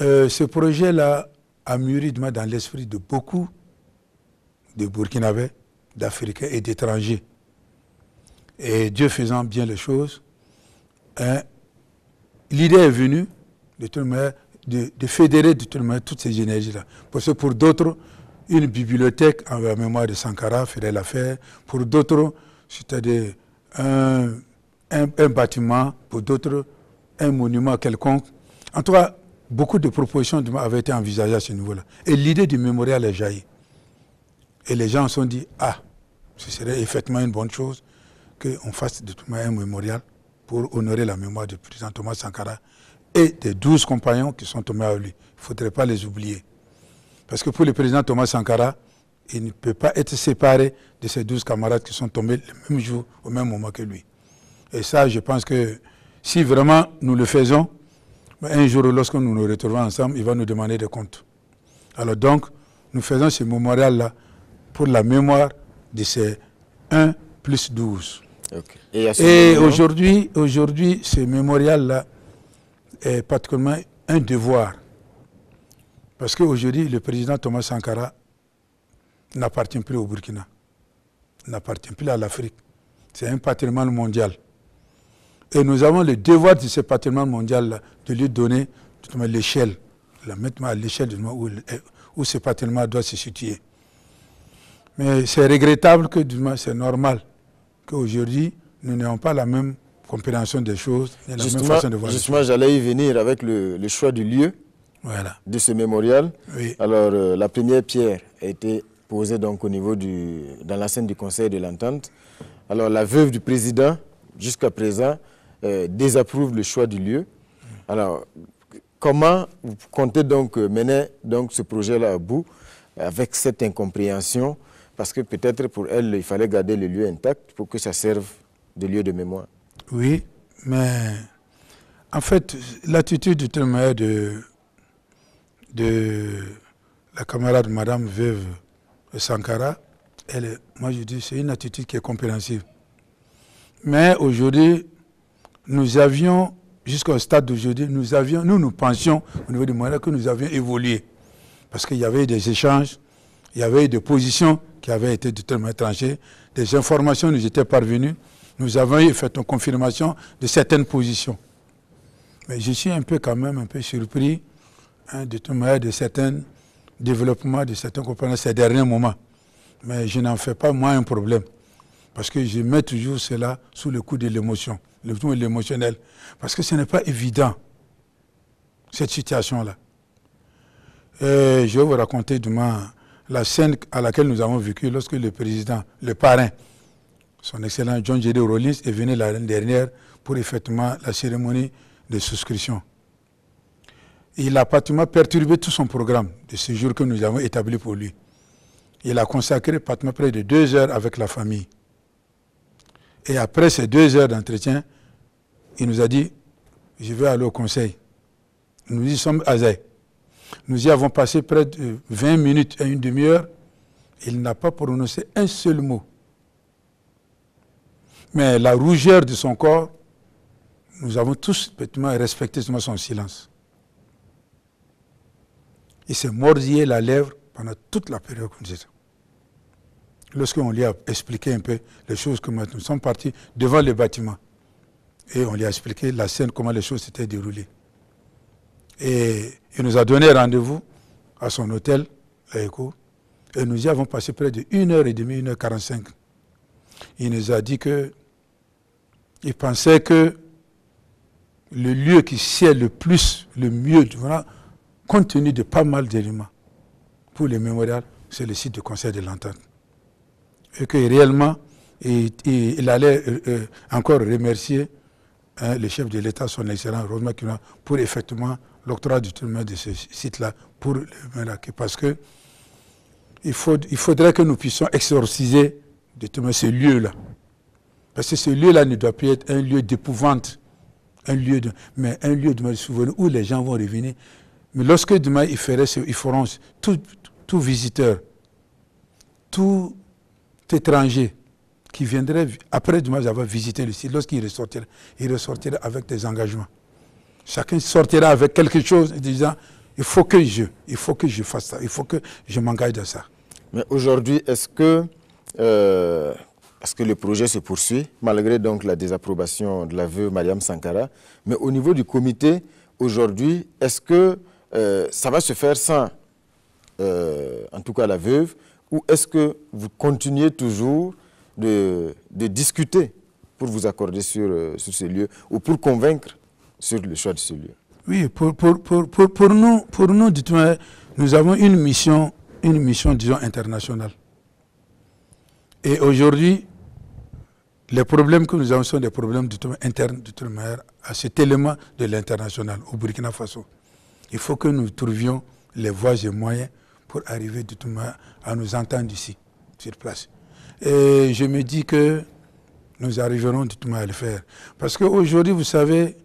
Ce projet-là a mûri dans l'esprit de beaucoup de Burkinabés, d'Africains et d'étrangers. Et Dieu faisant bien les choses, l'idée est venue de fédérer toutes ces énergies-là. Parce que pour d'autres, une bibliothèque en mémoire de Sankara ferait l'affaire. Pour d'autres, c'est-à-dire un bâtiment. Pour d'autres, un monument quelconque. En tout cas, beaucoup de propositions avaient été envisagées à ce niveau-là. Et l'idée du mémorial est jaillie. Et les gens se sont dit, ce serait effectivement une bonne chose qu'on fasse un mémorial pour honorer la mémoire du président Thomas Sankara et des 12 compagnons qui sont tombés à lui. Il ne faudrait pas les oublier. Parce que pour le président Thomas Sankara, il ne peut pas être séparé de ses 12 camarades qui sont tombés le même jour, au même moment que lui. Et ça, je pense que si vraiment nous le faisons, un jour, lorsque nous nous retrouvons ensemble, il va nous demander des comptes. Alors donc, nous faisons ce mémorial-là pour la mémoire de ces 1 plus 12. Okay. Et aujourd'hui, ce mémorial-là est particulièrement un devoir. Parce qu'aujourd'hui, le président Thomas Sankara n'appartient plus au Burkina, n'appartient plus à l'Afrique. C'est un patrimoine mondial. Et nous avons le devoir de ce patrimoine mondial-là de lui donner l'échelle, la mettre à l'échelle où ce patrimoine doit se situer. Mais c'est regrettable que, c'est normal qu'aujourd'hui, nous n'ayons pas la même compréhension des choses, et la même façon de voir les choses. Justement, j'allais y venir avec le choix du lieu de ce mémorial. Oui. Alors, la première pierre a été posée donc, au niveau dans l'enceinte du Conseil de l'Entente. Alors, la veuve du président, jusqu'à présent, désapprouve le choix du lieu. Alors, comment vous comptez donc mener donc, ce projet-là à bout avec cette incompréhension? Parce que peut-être pour elle, il fallait garder le lieu intact pour que ça serve de lieu de mémoire. Oui, mais en fait, l'attitude de la camarade Madame Veuve Sankara, moi je dis c'est une attitude qui est compréhensible. Mais aujourd'hui, nous avions, jusqu'au stade d'aujourd'hui, nous pensions au niveau du Mali que nous avions évolué. Parce qu'il y avait des échanges Il y avait eu des positions qui avaient été totalement tranchées, des informations nous étaient parvenues. Nous avons eu fait une confirmation de certaines positions. Mais je suis un peu quand même un peu surpris de certains développements, de certains compagnies ces derniers moments. Mais je n'en fais pas moi un problème. Parce que je mets toujours cela sous le coup de l'émotion, le coup de l'émotionnel. Parce que ce n'est pas évident, cette situation-là. Je vais vous raconter demain la scène à laquelle nous avons vécu lorsque le président, le parrain, son excellent John J.D. Rawlings, est venu l'année dernière pour effectivement la cérémonie de souscription. Il a pratiquement perturbé tout son programme de ce jour que nous avons établi pour lui. Il a consacré pratiquement près de 2 heures avec la famille. Et après ces 2 heures d'entretien, il nous a dit, je vais aller au conseil. Nous y sommes à Zay. Nous y avons passé près de 20 minutes à une demi-heure. Il n'a pas prononcé un seul mot. Mais la rougeur de son corps, nous avons tous respecté son silence. Il s'est mordillé la lèvre pendant toute la période qu'on disait. Lorsqu'on lui a expliqué un peu les choses, comment nous sommes partis devant le bâtiment. Et on lui a expliqué la scène, comment les choses s'étaient déroulées. Et il nous a donné rendez-vous à son hôtel, l'ECO, et nous y avons passé près de 1h30, 1h45. Il nous a dit que il pensait que le lieu qui sied le plus, le mieux, voilà, compte tenu de pas mal d'éléments pour le mémorial, c'est le site du Conseil de l'Entente. Et que réellement, il allait encore remercier le chef de l'État, son excellent Rosemary Kinwa, pour effectivement l'octroi du tournoi de ce site-là, pour le mémorial. Parce que il faudrait que nous puissions exorciser ce lieu-là. Parce que ce lieu-là ne doit plus être un lieu d'épouvante, mais un lieu de souvenir où les gens vont revenir. Mais lorsque demain ils feront tout visiteur, tout étranger qui viendrait après demain avoir visité le site, lorsqu'il ressortira, il ressortira avec des engagements. Chacun sortira avec quelque chose disant il faut que je fasse ça, il faut que je m'engage dans ça. Mais aujourd'hui, est-ce que le projet se poursuit, malgré donc la désapprobation de la veuve Mariam Sankara, mais au niveau du comité, aujourd'hui, est-ce que ça va se faire sans, en tout cas la veuve, ou est-ce que vous continuez toujours de discuter pour vous accorder sur ce lieu, ou pour convaincre sur le choix de ce lieu? Oui, pour nous, dites-moi, nous avons une mission, disons, internationale. Et aujourd'hui, les problèmes que nous avons sont des problèmes internes à cet élément de l'international, au Burkina Faso. Il faut que nous trouvions les voies et moyens pour arriver à nous entendre ici, sur place. Et je me dis que nous arriverons à le faire. Parce qu'aujourd'hui, vous savez,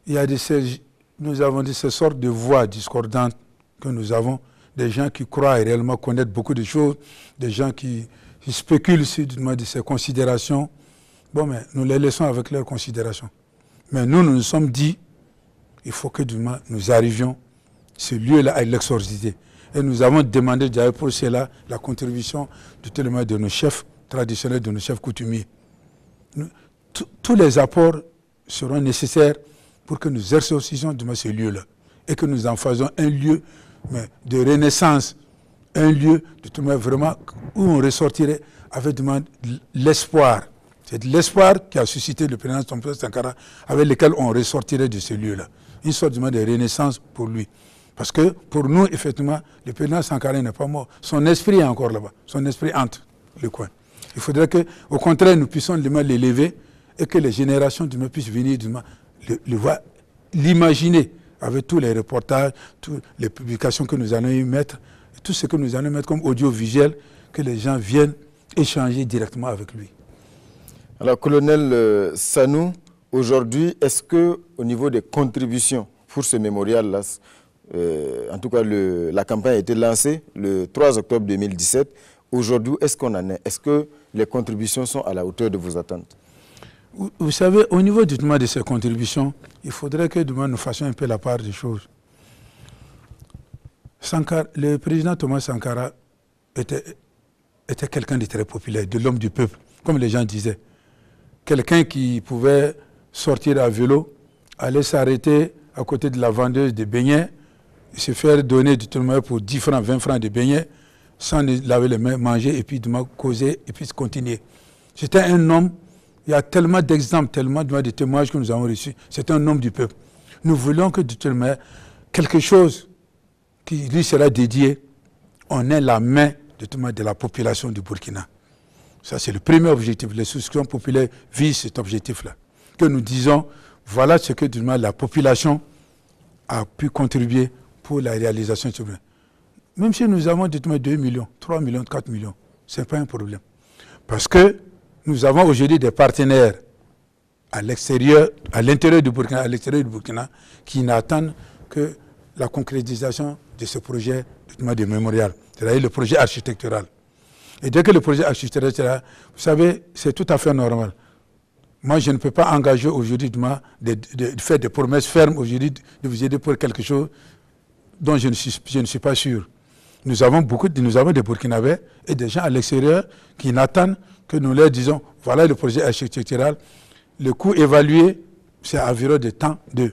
nous avons ces sortes de voix discordantes que nous avons, des gens qui croient réellement connaître beaucoup de choses, des gens qui spéculent sur de ces considérations. Bon, mais nous les laissons avec leurs considérations. Mais nous nous sommes dit, il faut que nous arrivions ce lieu-là à l'exorciser. Et nous avons demandé d'ailleurs pour cela la contribution de nos chefs traditionnels, de nos chefs coutumiers. Tous les apports seront nécessaires pour que nous exorcisions ce lieu-là et que nous en faisons un lieu de renaissance, un lieu vraiment où on ressortirait avec l'espoir. C'est l'espoir qui a suscité le président Thomas Sankara, avec lequel on ressortirait de ce lieu-là. Une sorte de renaissance pour lui. Parce que pour nous, effectivement, le président Sankara n'est pas mort. Son esprit est encore là-bas. Son esprit hante le coin. Il faudrait qu'au contraire, nous puissions l'élever et que les générations puissent venir l'imaginer avec tous les reportages, toutes les publications que nous allons y mettre, tout ce que nous allons mettre comme audiovisuel, que les gens viennent échanger directement avec lui. Alors, colonel Sanou, aujourd'hui, est-ce qu'au niveau des contributions pour ce mémorial-là, en tout cas la campagne a été lancée le 3 octobre 2017, aujourd'hui, est-ce qu'on en est? Est-ce que les contributions sont à la hauteur de vos attentes? Vous savez, au niveau de ces contributions, il faudrait que nous fassions un peu la part des choses. Le président Thomas Sankara était quelqu'un de très populaire, de l'homme du peuple, comme les gens disaient. Quelqu'un qui pouvait sortir à vélo, aller s'arrêter à côté de la vendeuse de beignets, se faire donner du tournoi pour 10 francs, 20 francs de beignets, sans laver les mains, manger et puis causer et puis continuer. C'était un homme, il y a tellement d'exemples, tellement de témoignages que nous avons reçus. C'est un homme du peuple. Nous voulons que quelque chose qui lui sera dédié, on ait la main de la population du Burkina. Ça, c'est le premier objectif. Les souscriptions populaires visent cet objectif-là. Que nous disons, voilà ce que la population a pu contribuer pour la réalisation de ce projet. Même si nous avons 2 millions, 3 millions, 4 millions, ce n'est pas un problème. Parce que nous avons aujourd'hui des partenaires à l'extérieur, à l'intérieur du Burkina, à l'extérieur du Burkina, qui n'attendent que la concrétisation de ce projet de mémorial, c'est-à-dire le projet architectural. Et dès que le projet architectural sera, vous savez, c'est tout à fait normal. Moi, je ne peux pas engager aujourd'hui de faire des promesses fermes aujourd'hui, de vous aider pour quelque chose dont je ne suis pas sûr. Nous avons des Burkinabés et des gens à l'extérieur qui n'attendent que nous leur disons, voilà le projet architectural, le coût évalué, c'est environ de temps de.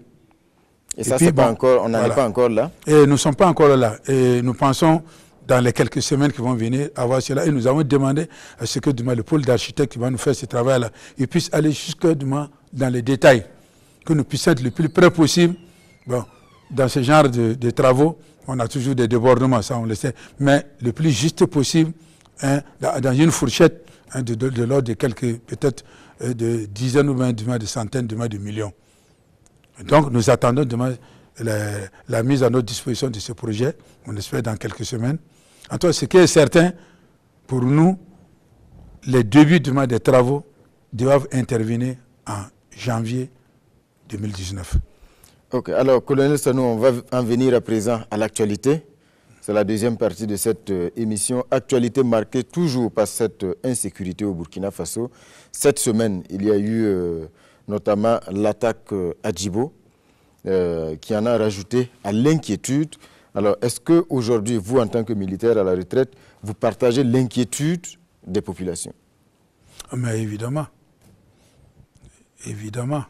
Et ça, c'est pas encore, on n'en est pas encore là. Et nous ne sommes pas encore là. Et nous pensons, dans les quelques semaines qui vont venir, avoir cela. Et nous avons demandé à ce que le pôle d'architecte qui va nous faire ce travail-là, il puisse aller jusque dans les détails, que nous puissions être le plus près possible. Bon, dans ce genre de travaux, on a toujours des débordements, ça on le sait, mais le plus juste possible, hein, dans une fourchette hein, de l'ordre de quelques, peut-être de dizaines ou même de centaines, de millions. Donc nous attendons demain la mise à notre disposition de ce projet, on espère dans quelques semaines. En tout cas, ce qui est certain, pour nous, les débuts des travaux doivent intervenir en janvier 2019. Ok, alors colonel Sanou, on va en venir à présent à l'actualité. C'est la deuxième partie de cette émission. Actualité marquée toujours par cette insécurité au Burkina Faso. Cette semaine, il y a eu notamment l'attaque à Djibo, qui en a rajouté à l'inquiétude. Alors, est-ce qu'aujourd'hui, vous, en tant que militaire à la retraite, vous partagez l'inquiétude des populations? Mais évidemment. Évidemment.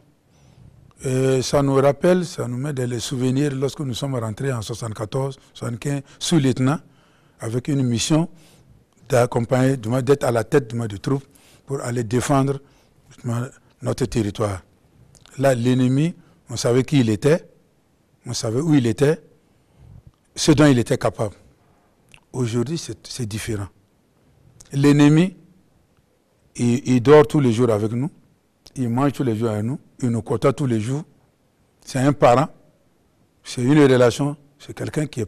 Et ça nous rappelle, ça nous met dans les souvenirs lorsque nous sommes rentrés en 74, 75, sous-lieutenant, avec une mission d'accompagner, d'être à la tête de troupes pour aller défendre notre territoire. Là, l'ennemi, on savait qui il était, on savait où il était, ce dont il était capable. Aujourd'hui, c'est différent. L'ennemi, il dort tous les jours avec nous, il mange tous les jours avec nous, il nous côtoie tous les jours. C'est un parent, c'est une relation, c'est quelqu'un qui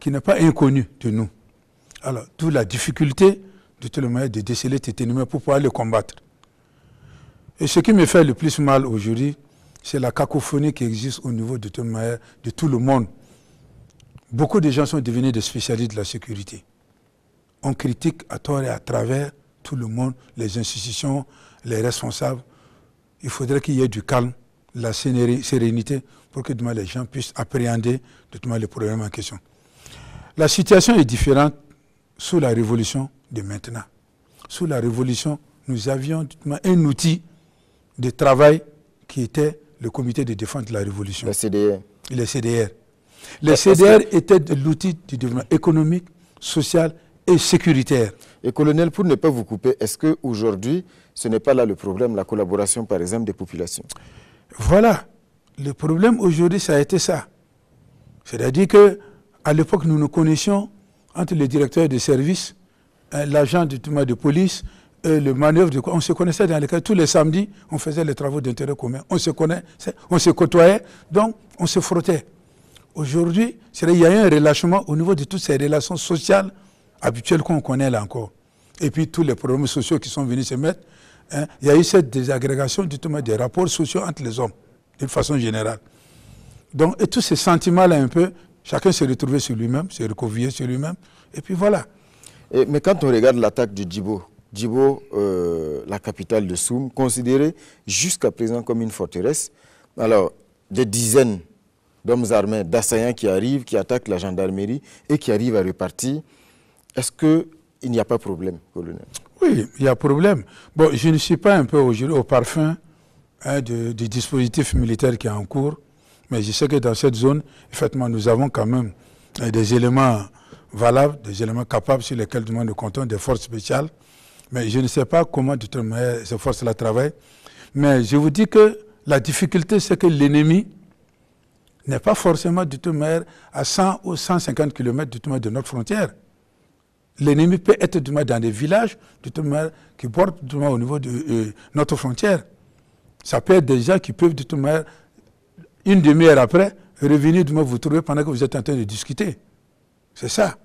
n'est pas inconnu de nous. Alors, d'où la difficulté de tout le monde de déceler cet ennemi pour pouvoir le combattre. Et ce qui me fait le plus mal aujourd'hui, c'est la cacophonie qui existe au niveau de tout le monde. Beaucoup de gens sont devenus des spécialistes de la sécurité. On critique à tort et à travers tout le monde, les institutions, les responsables. Il faudrait qu'il y ait du calme, de la sérénité, pour que demain les gens puissent appréhender les problèmes en question. La situation est différente sous la révolution de maintenant. Sous la révolution, nous avions un outil de travail qui était le comité de défense de la révolution. Le CDR. Les CDR. Les CDR étaient l'outil du développement économique, social et sécuritaire. Et colonel, pour ne pas vous couper, est-ce qu'aujourd'hui, ce n'est pas là le problème, la collaboration par exemple des populations? Voilà. Le problème aujourd'hui, ça a été ça. C'est-à-dire qu'à l'époque, nous nous connaissions entre les directeurs de services, l'agent de police, le manœuvre, on se connaissait dans les cas. Tous les samedis, on faisait les travaux d'intérêt commun. On se connaissait, on se côtoyait, donc on se frottait. Aujourd'hui, il y a eu un relâchement au niveau de toutes ces relations sociales habituelles qu'on connaît là encore. Et puis tous les problèmes sociaux qui sont venus se mettre, hein, il y a eu cette désagrégation des rapports sociaux entre les hommes, d'une façon générale. Donc, et tous ces sentiments-là un peu, chacun s'est retrouvé sur lui-même, s'est recroquevillé sur lui-même, et puis voilà. Mais quand on regarde l'attaque de Djibo, la capitale de Soum, considérée jusqu'à présent comme une forteresse, alors des dizaines d'hommes armés, d'assaillants qui arrivent, qui attaquent la gendarmerie et qui arrivent à repartir. Est-ce qu'il n'y a pas de problème, colonel? Oui, il y a problème. Bon, je ne suis pas un peu aujourd'hui au parfum du dispositif militaire qui est en cours, mais je sais que dans cette zone, effectivement, nous avons quand même des éléments valables, des éléments capables sur lesquels nous comptons, des forces spéciales. Mais je ne sais pas comment de toute manière ces forces-là travaillent. Mais je vous dis que la difficulté, c'est que l'ennemi n'est pas forcément de toute manière à 100 ou 150 km de notre frontière. L'ennemi peut être dans des villages qui bordent au niveau de notre frontière. Ça peut être des gens qui peuvent une demi-heure après revenir vous trouver pendant que vous êtes en train de discuter. C'est ça.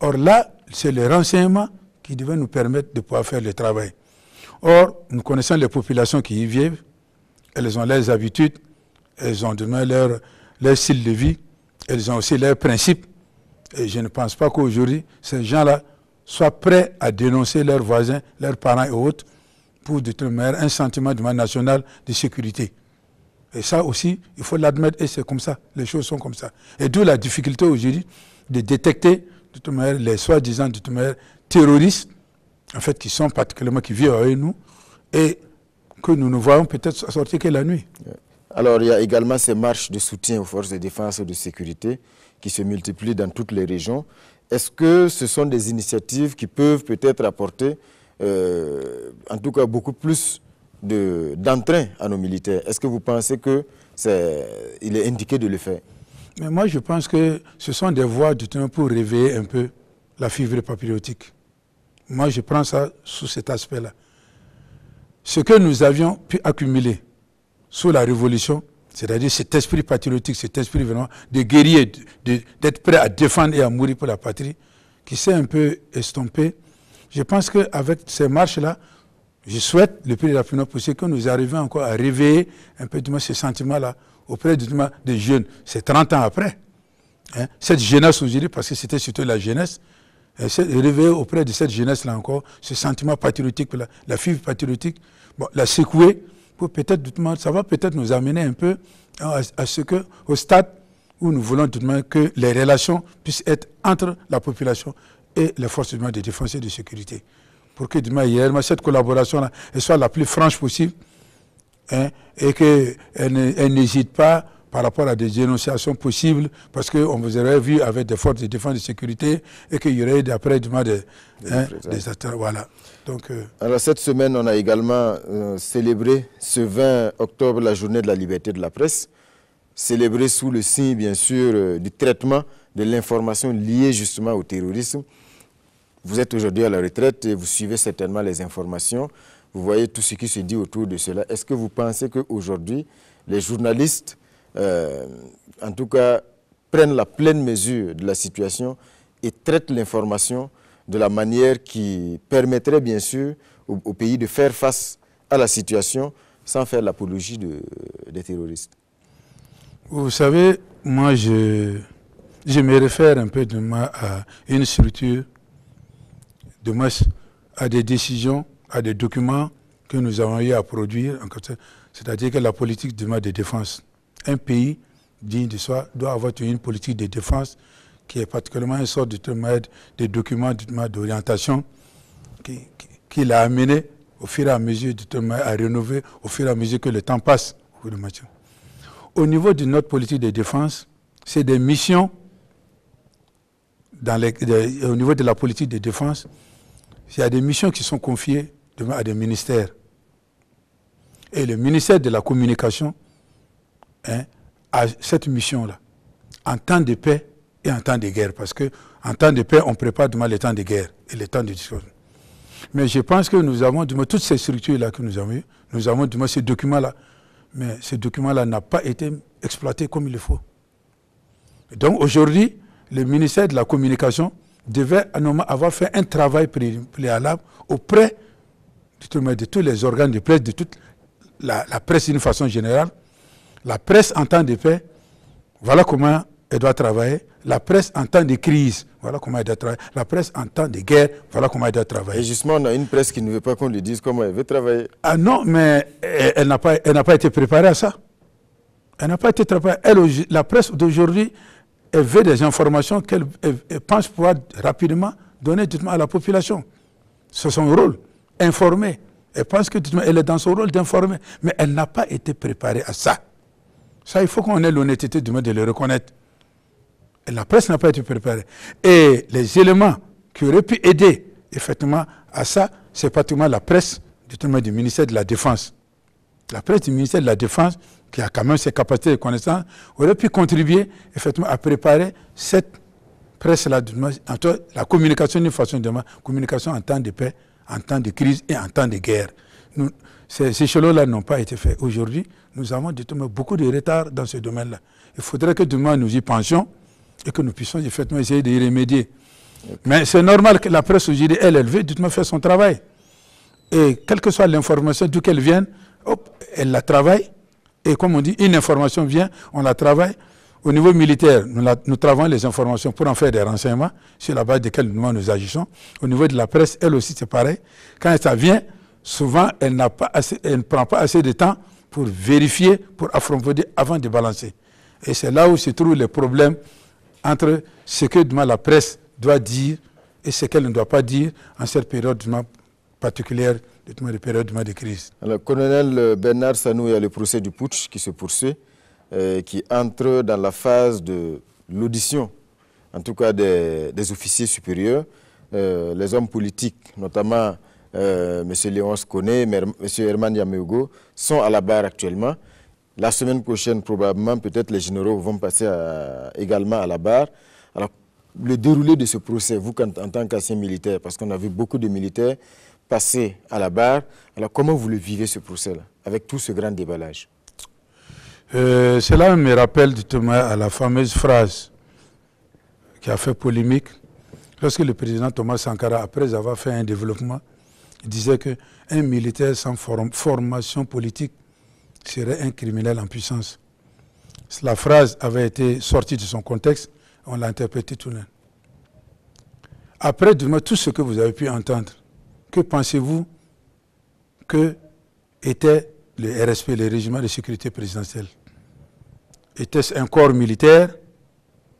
Or là, c'est le renseignement qui devait nous permettre de pouvoir faire le travail. Or, nous connaissons les populations qui y vivent, elles ont leurs habitudes, elles ont leur style de vie, elles ont aussi leurs principes. Et je ne pense pas qu'aujourd'hui, ces gens-là soient prêts à dénoncer leurs voisins, leurs parents et autres pour un sentiment national de sécurité. Et ça aussi, il faut l'admettre et c'est comme ça, les choses sont comme ça. Et d'où la difficulté aujourd'hui de détecter les soi-disant terroristes, en fait, qui sont particulièrement, qui vivent avec nous et que nous ne voyons peut-être sortir que la nuit. Alors, il y a également ces marches de soutien aux forces de défense et de sécurité qui se multiplient dans toutes les régions. Est-ce que ce sont des initiatives qui peuvent peut-être apporter, en tout cas, beaucoup plus d'entrain à nos militaires? Est-ce que vous pensez qu'il est indiqué de le faire? Mais moi, je pense que ce sont des voies pour réveiller un peu la fibre patriotique. Moi, je prends ça sous cet aspect-là. Ce que nous avions pu accumuler sous la Révolution, c'est-à-dire cet esprit patriotique, cet esprit vraiment de guerrier, d'être prêt à défendre et à mourir pour la patrie, qui s'est un peu estompé. Je pense qu'avec ces marches-là, je souhaite, le plus rapidement possible, que nous arrivions encore à réveiller un peu ce sentiment-là auprès des jeunes. C'est 30 ans après. Hein, cette jeunesse aujourd'hui, parce que c'était surtout la jeunesse, réveiller auprès de cette jeunesse-là encore, ce sentiment patriotique, la fibre patriotique, bon, la secouer, pour peut-être, ça va peut-être nous amener un peu au stade où nous voulons que les relations puissent être entre la population et les forces de défense et de sécurité. Pour que cette collaboration-là soit la plus franche possible, hein, et qu'elle n'hésite pas par rapport à des dénonciations possibles, parce qu'on vous aurait vu avec des forces de défense et de sécurité et qu'il y aurait après des attaques. Voilà. Donc, alors cette semaine, on a également célébré ce 20 octobre la journée de la liberté de la presse, célébrée sous le signe bien sûr du traitement de l'information liée justement au terrorisme. Vous êtes aujourd'hui à la retraite et vous suivez certainement les informations, vous voyez tout ce qui se dit autour de cela. Est-ce que vous pensez qu'aujourd'hui, les journalistes, en tout cas, prennent la pleine mesure de la situation et traitent l'information de la manière qui permettrait bien sûr au pays de faire face à la situation sans faire l'apologie des terroristes? Vous savez, moi je me réfère un peu à une structure, à des décisions, à des documents que nous avons eu à produire, c'est-à-dire que la politique de défense. Un pays digne de soi doit avoir une politique de défense qui est particulièrement une sorte de document d'orientation qui l'a amené au fur et à mesure à rénover, au fur et à mesure que le temps passe. Au niveau de notre politique de défense, c'est des missions, au niveau de la politique de défense, il y a des missions qui sont confiées à des ministères. Et le ministère de la Communication a cette mission-là, en temps de paix et en temps de guerre. Parce qu'en temps de paix, on prépare les temps de guerre et les temps de discussion. Mais je pense que nous avons toutes ces structures-là que nous avons eues, nous avons ces documents-là, mais ces documents-là n'ont pas été exploités comme il le faut. Et donc aujourd'hui, le ministère de la Communication devait avoir fait un travail préalable auprès de tous les organes de presse, de toute la presse d'une façon générale. La presse en temps de paix, voilà comment elle doit travailler. La presse en temps de crise, voilà comment elle doit travailler. La presse en temps de guerre, voilà comment elle doit travailler. Et justement, on a une presse qui ne veut pas qu'on lui dise comment elle veut travailler. Ah non, mais elle n'a pas été préparée à ça. Elle n'a pas été préparée. La presse d'aujourd'hui, elle veut des informations qu'elle pense pouvoir rapidement donner à la population. C'est son rôle, informer. Elle pense qu'elle est dans son rôle d'informer, mais elle n'a pas été préparée à ça. Ça, il faut qu'on ait l'honnêteté de le reconnaître. Et la presse n'a pas été préparée. Et les éléments qui auraient pu aider effectivement à ça, c'est pratiquement la presse du ministère de la Défense. La presse du ministère de la Défense, qui a quand même ses capacités de connaissance, aurait pu contribuer effectivement à préparer cette presse-là, la communication d'une façon de communication en temps de paix, en temps de crise et en temps de guerre. Ces échelons-là n'ont pas été faits. Aujourd'hui, nous avons beaucoup de retard dans ce domaine-là. Il faudrait que demain nous y pensions et que nous puissions effectivement essayer d'y remédier. Mais c'est normal que la presse aujourd'hui, elle veut faire son travail. Et quelle que soit l'information, d'où qu'elle vienne, elle la travaille. Et comme on dit, une information vient, on la travaille. Au niveau militaire, nous travaillons les informations pour en faire des renseignements sur la base desquels nous agissons. Au niveau de la presse, elle aussi, c'est pareil. Quand ça vient, souvent, elle ne prend pas assez de temps pour vérifier, pour approfondir avant de balancer. Et c'est là où se trouvent les problèmes entre ce que la presse doit dire et ce qu'elle ne doit pas dire en cette période particulière, de période de crise. Alors, colonel Bernard Sanou, il y a le procès du putsch qui se poursuit, qui entre dans la phase de l'audition, en tout cas des officiers supérieurs, les hommes politiques, notamment M. Léonce Koné, M. Herman Yameogo, sont à la barre actuellement. La semaine prochaine, probablement, peut-être les généraux vont passer également à la barre. Alors, le déroulé de ce procès, vous, en tant qu'ancien militaire, parce qu'on a vu beaucoup de militaires passer à la barre, alors comment vous le vivez, ce procès-là, avec tout ce grand déballage? Cela me rappelle à la fameuse phrase qui a fait polémique, lorsque le président Thomas Sankara, après avoir fait un développement, il disait qu'un militaire sans formation politique serait un criminel en puissance. La phrase avait été sortie de son contexte, on l'a interprétée tout de même. Après tout ce que vous avez pu entendre, que pensez-vous que était le RSP, le régiment de sécurité présidentielle? Était-ce un corps militaire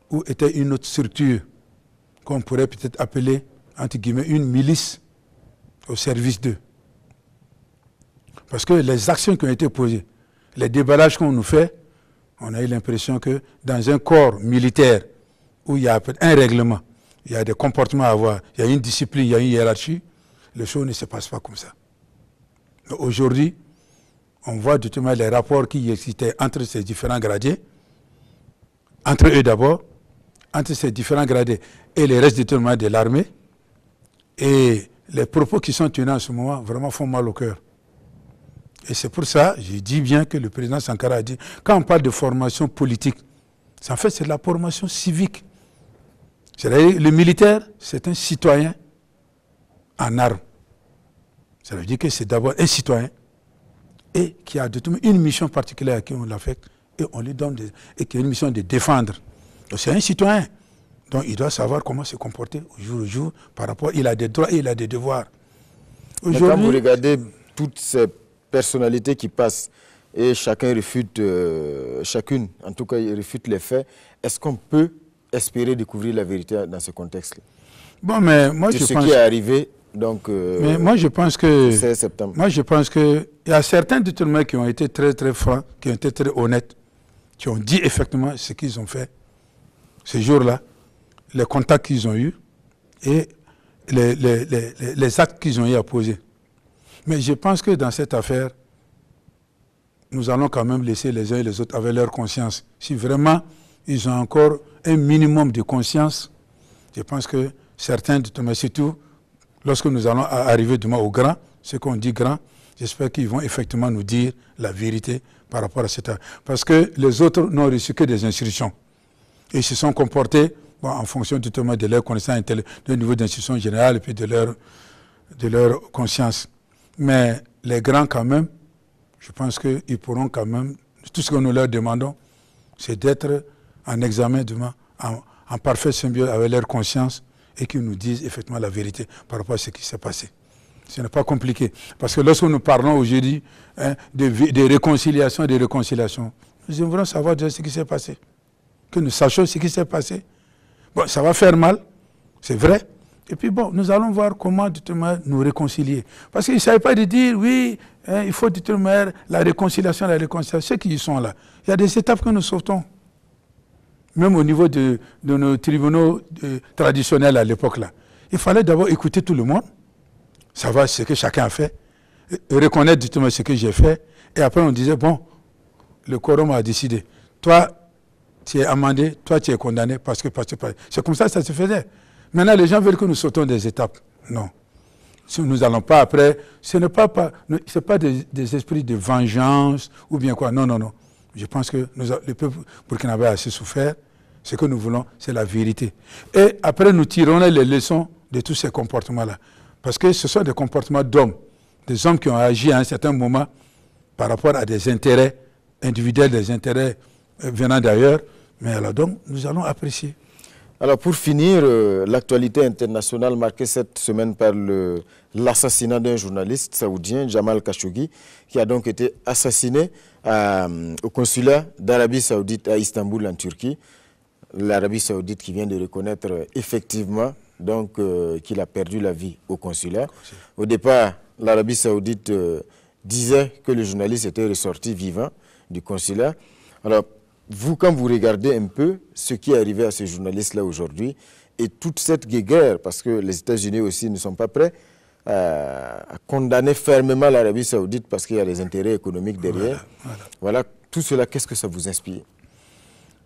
ou était une autre structure qu'on pourrait peut-être appeler, entre guillemets, une milice au service d'eux? Parce que les actions qui ont été posées, les déballages qu'on nous fait, on a eu l'impression que dans un corps militaire où il y a un règlement, il y a des comportements à avoir, il y a une discipline, il y a une hiérarchie, les choses ne se passent pas comme ça. Aujourd'hui, on voit justement les rapports qui existaient entre ces différents gradés, entre eux d'abord, entre ces différents gradés et les restes de l'armée. Et les propos qui sont tenus en ce moment vraiment font mal au cœur. Et c'est pour ça, je dis bien que le président Sankara a dit, quand on parle de formation politique, en fait c'est de la formation civique. C'est-à-dire le militaire, c'est un citoyen en armes. Ça veut dire que c'est d'abord un citoyen et qui a une mission particulière à qui on l'affecte et on lui donne et qui a une mission de défendre. Donc c'est un citoyen. Donc il doit savoir comment se comporter au jour par rapport. Il a des droits et il a des devoirs. Mais quand vous regardez toutes ces personnalités qui passent et chacun refute, chacune en tout cas refute les faits, est-ce qu'on peut espérer découvrir la vérité dans ce contexte-là? Bon, mais moi je pense... ce qui est arrivé, donc... mais moi je pense que... 16 septembre. Moi je pense qu'il y a certains détournements qui ont été très très francs, qui ont été très honnêtes, qui ont dit effectivement ce qu'ils ont fait ces jours-là, les contacts qu'ils ont eus et les actes qu'ils ont eu à poser. Mais je pense que dans cette affaire, nous allons quand même laisser les uns et les autres avec leur conscience. Si vraiment ils ont encore un minimum de conscience, je pense que certains, surtout lorsque nous allons arriver demain au grand, ce qu'on dit grand, j'espère qu'ils vont effectivement nous dire la vérité par rapport à cette affaire. Parce que les autres n'ont reçu que des instructions. Et ils se sont comportés en fonction de leur connaissance de niveau d'instruction générale et puis de leur conscience. Mais les grands quand même, je pense qu'ils pourront quand même, tout ce que nous leur demandons, c'est d'être en examen demain, en parfaite symbiose avec leur conscience et qu'ils nous disent effectivement la vérité par rapport à ce qui s'est passé. Ce n'est pas compliqué. Parce que lorsque nous parlons aujourd'hui de réconciliation, nous aimerons savoir déjà ce qui s'est passé. Que nous sachions ce qui s'est passé. Bon, ça va faire mal, c'est vrai, Et puis bon, nous allons voir comment nous réconcilier. Parce qu'il ne s'agit pas de dire, oui, hein, il faut la réconciliation. Ceux qui y sont là, il y a des étapes que nous sautons. Même au niveau de nos tribunaux traditionnels à l'époque là. Il fallait d'abord écouter tout le monde, savoir ce que chacun a fait, reconnaître justement ce que j'ai fait, et après on disait, bon, le quorum a décidé. Toi, tu es amendé, toi tu es condamné parce que. C'est comme ça que ça se faisait. Maintenant, les gens veulent que nous sautons des étapes. Non. Si nous n'allons pas après, ce n'est pas des esprits de vengeance ou bien quoi. Non, non, non. Je pense que le peuple burkinabé a assez souffert. Ce que nous voulons, c'est la vérité. Et après, nous tirons les leçons de tous ces comportements-là. Parce que ce sont des comportements d'hommes. Des hommes qui ont agi à un certain moment par rapport à des intérêts individuels, des intérêts venant d'ailleurs. Mais alors donc, nous allons apprécier. Alors pour finir, l'actualité internationale marquée cette semaine par l'assassinat d'un journaliste saoudien, Jamal Khashoggi, qui a donc été assassiné au consulat d'Arabie Saoudite à Istanbul en Turquie. L'Arabie Saoudite qui vient de reconnaître effectivement qu'il a perdu la vie au consulat. Au départ, l'Arabie Saoudite disait que le journaliste était ressorti vivant du consulat. Alors, vous, quand vous regardez un peu ce qui est arrivé à ce journaliste-là aujourd'hui et toute cette guéguerre, parce que les États-Unis aussi ne sont pas prêts à condamner fermement l'Arabie Saoudite parce qu'il y a des intérêts économiques derrière. Voilà, tout cela, qu'est-ce que ça vous inspire?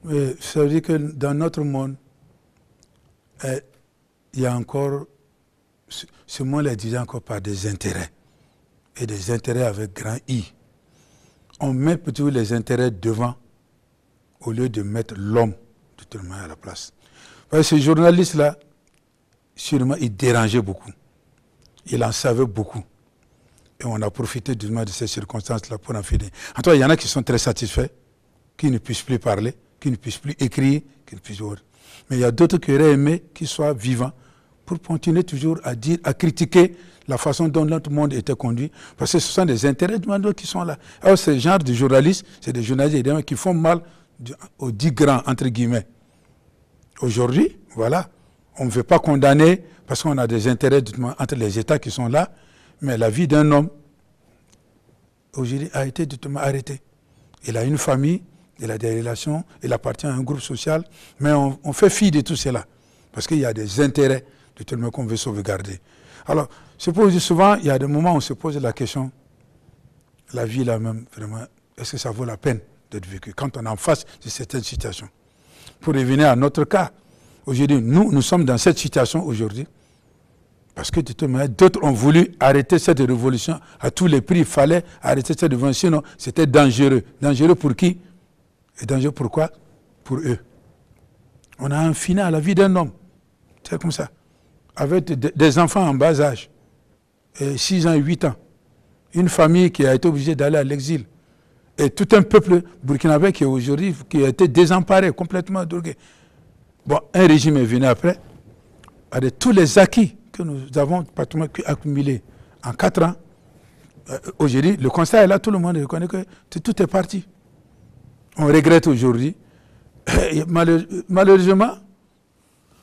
Oui, ça veut dire que dans notre monde, il y a encore, ce monde est dirigé encore par des intérêts, et des intérêts avec grand I. On met plutôt les intérêts devant au lieu de mettre l'homme totalement à la place. Parce que ce journaliste-là, sûrement, il dérangeait beaucoup. Il en savait beaucoup. Et on a profité de ces circonstances-là pour en finir. En tout cas, il y en a qui sont très satisfaits, qui ne puissent plus parler, qui ne puissent plus écrire, qui ne puissent... Mais il y a d'autres qui auraient aimé qu'il soit vivant pour continuer toujours à dire, à critiquer la façon dont notre monde était conduit, parce que ce sont des intérêts du monde qui sont là. Alors, ce genre de journalistes, c'est des journalistes qui font mal aux 10 grands, entre guillemets. Aujourd'hui, voilà, on ne veut pas condamner parce qu'on a des intérêts entre les États qui sont là, mais la vie d'un homme, aujourd'hui, a été arrêtée. Il a une famille, il a des relations, il appartient à un groupe social, mais on fait fi de tout cela, parce qu'il y a des intérêts qu'on veut sauvegarder. Alors, c'est pour dire souvent, il y a des moments où on se pose la question, la vie là même, vraiment, est-ce que ça vaut la peine d'être vécu quand on est en face de certaines situations? Pour revenir à notre cas, aujourd'hui, nous sommes dans cette situation aujourd'hui, parce que d'autres ont voulu arrêter cette révolution à tous les prix. Il fallait arrêter cette révolution, sinon c'était dangereux. Dangereux pour qui? Et dangereux pourquoi? Pour eux. On a un final à la vie d'un homme. C'est comme ça. Avec des enfants en bas âge, 6 ans et 8 ans. Une famille qui a été obligée d'aller à l'exil. Et tout un peuple burkinabé qui aujourd'hui qui a été désemparé, complètement drogué. Bon, un régime est venu après, avec tous les acquis que nous avons pratiquement accumulés en 4 ans. Aujourd'hui, le constat est là, tout le monde reconnaît que tout est parti. On regrette aujourd'hui, malheureusement,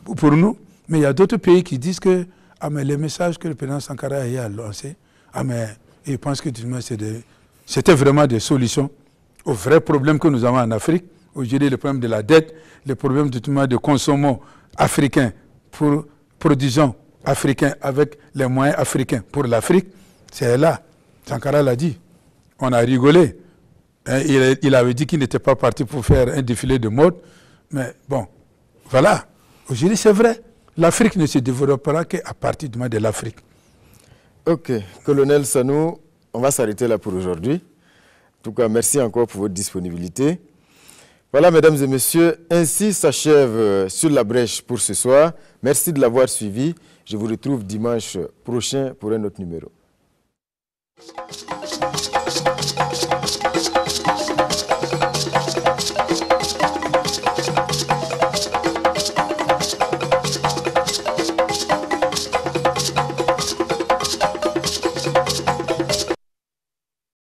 pour nous, mais il y a d'autres pays qui disent que mais les messages que le président Sankara a lancés, ils pensent que c'était vraiment des solutions aux vrais problèmes que nous avons en Afrique. Aujourd'hui, le problème de la dette, le problème de consommation africain pour production africain avec les moyens africains pour l'Afrique, c'est là. Sankara l'a dit. On a rigolé. Il avait dit qu'il n'était pas parti pour faire un défilé de mode. Mais bon, voilà. Aujourd'hui, c'est vrai. L'Afrique ne se développera qu'à partir de l'Afrique. Ok. Colonel Sanou, on va s'arrêter là pour aujourd'hui. En tout cas, merci encore pour votre disponibilité. Voilà, mesdames et messieurs, ainsi s'achève Sur la brèche pour ce soir. Merci de l'avoir suivi. Je vous retrouve dimanche prochain pour un autre numéro.